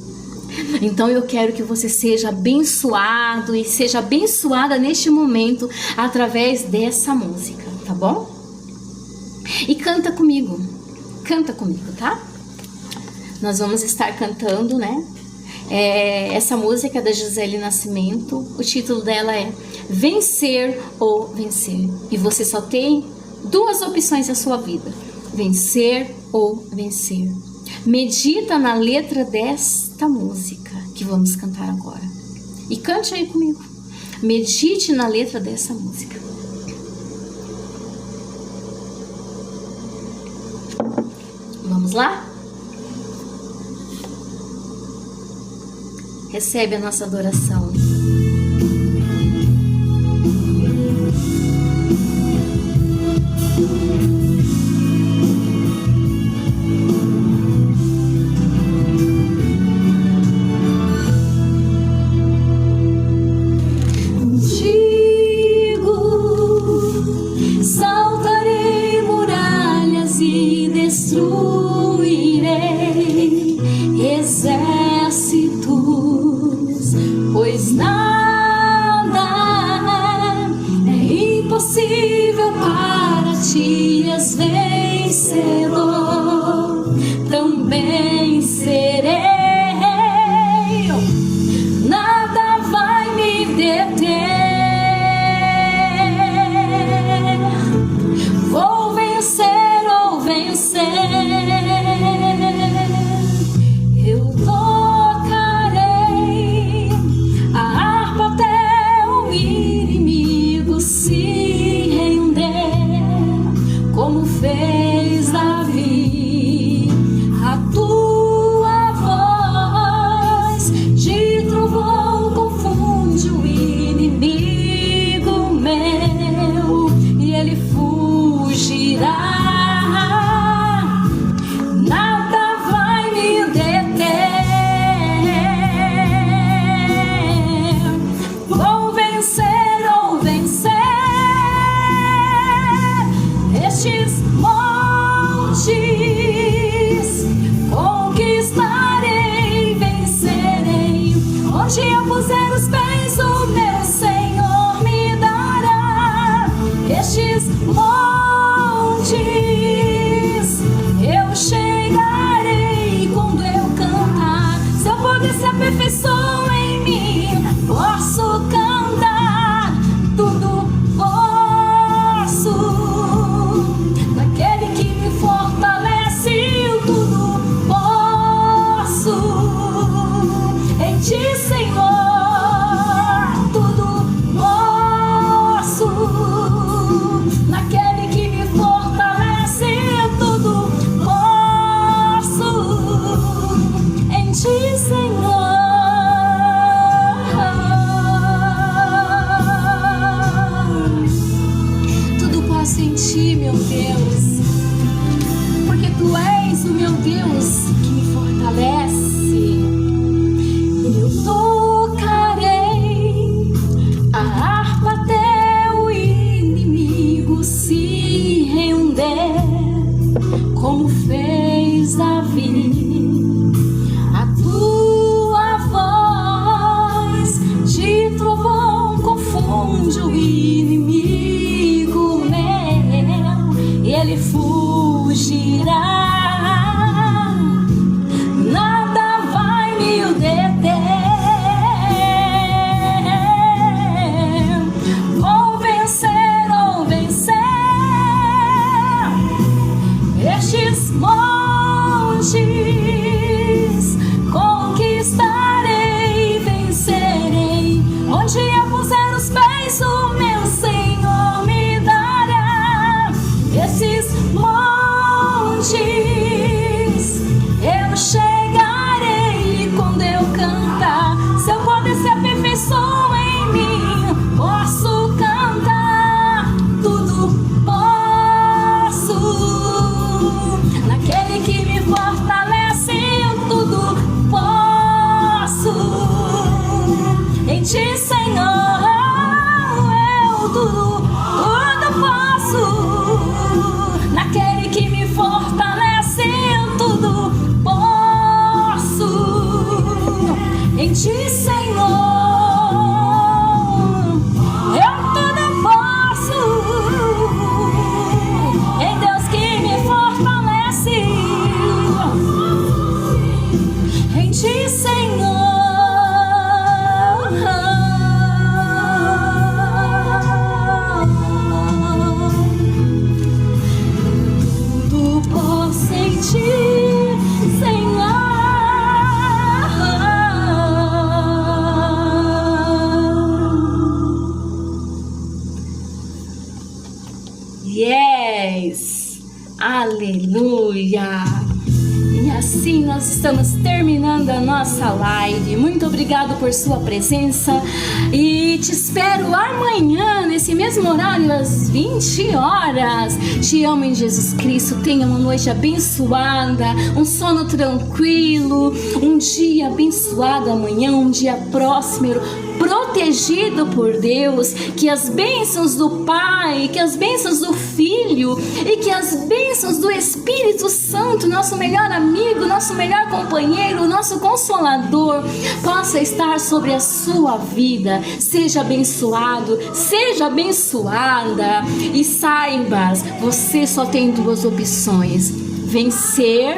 Então eu quero que você seja abençoado e seja abençoada neste momento através dessa música, tá bom? E canta comigo, tá? Nós vamos estar cantando, né? Essa música da Gisele Nascimento, o título dela é Vencer ou Vencer. E você só tem duas opções na sua vida, vencer ou vencer. Medita na letra desta música que vamos cantar agora. E cante aí comigo. Medite na letra dessa música. Vamos lá? Recebe a nossa adoração. pois nada é impossível para ti, és vencedor, também serei. Nada vai me deter, vou vencer ou vencer. Eu tocarei a harpa até o inimigo se render, como fez Davi. A tua voz de trovão confunde o inimigo meu, e ele fugirá. Nada vai me deter, vou vencer ou vencer. Estes montes conquistarei, vencerei. Onde eu puser os pés, o meu Senhor me dará. Estes montes eu chegarei quando eu cantar. Seu poder se aperfeiçoa em mim, posso cantar, tudo posso naquele que me fortalece. Eu tudo posso em ti, Senhor, tudo posso naquele que me fortalece. Eu tudo posso em ti, Senhor. Tudo posso em ti, meu Deus, porque tu és o meu Deus que me fortalece. Eu tocarei a harpa até o inimigo se render, como fez Davi. A tua voz de trovão confunde o inimigo meu, e ele fugirá. Nada vai me deter, vou vencer ou vencer. Estes montes conquistarei, vencerei. Onde eu puser os pés, o meu Senhor me dará. Esses montes eu chegarei quando eu cantar. Seu poder se aperfeiçoa em mim, posso cantar, tudo posso naquele que me fortalece. Eu tudo posso em ti, Senhor. Eu tudo posso naquele que me fortalece. Eu tudo posso em ti, Senhor. Eu tudo posso em Deus que me fortalece. Em ti, Senhor. Tudo posso em ti, Senhor. Yes! Aleluia! E assim nós estamos terminando a nossa live. Muito obrigado por sua presença e te espero amanhã nesse mesmo horário às 20 horas. Te amo em Jesus Cristo. Tenha uma noite abençoada, um sono tranquilo, um dia abençoado amanhã, um dia próspero, protegido por Deus. Que as bênçãos do Pai, que as bênçãos do Filho e que as bênçãos do Espírito Santo, nosso melhor amigo, nosso melhor companheiro, nosso consolador, abençoador possa estar sobre a sua vida. Seja abençoado, seja abençoada. E saibas, você só tem duas opções: vencer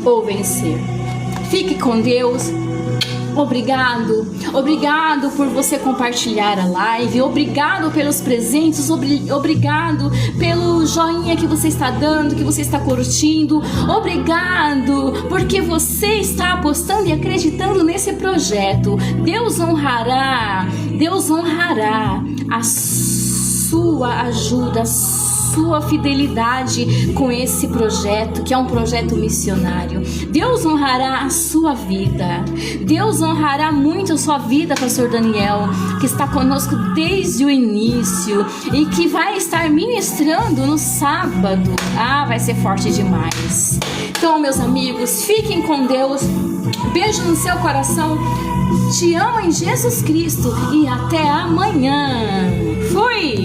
ou vencer. Fique com Deus. Obrigado por você compartilhar a live, obrigado pelos presentes, obrigado pelo joinha que você está dando, que você está curtindo, obrigado porque você está apostando e acreditando nesse projeto. Deus honrará a sua ajuda, sua fidelidade com esse projeto, que é um projeto missionário. Deus honrará a sua vida. Deus honrará muito a sua vida, pastor Daniel, que está conosco desde o início e que vai estar ministrando no sábado. Vai ser forte demais. Então, meus amigos, fiquem com Deus. Beijo no seu coração. Te amo em Jesus Cristo e até amanhã. Fui!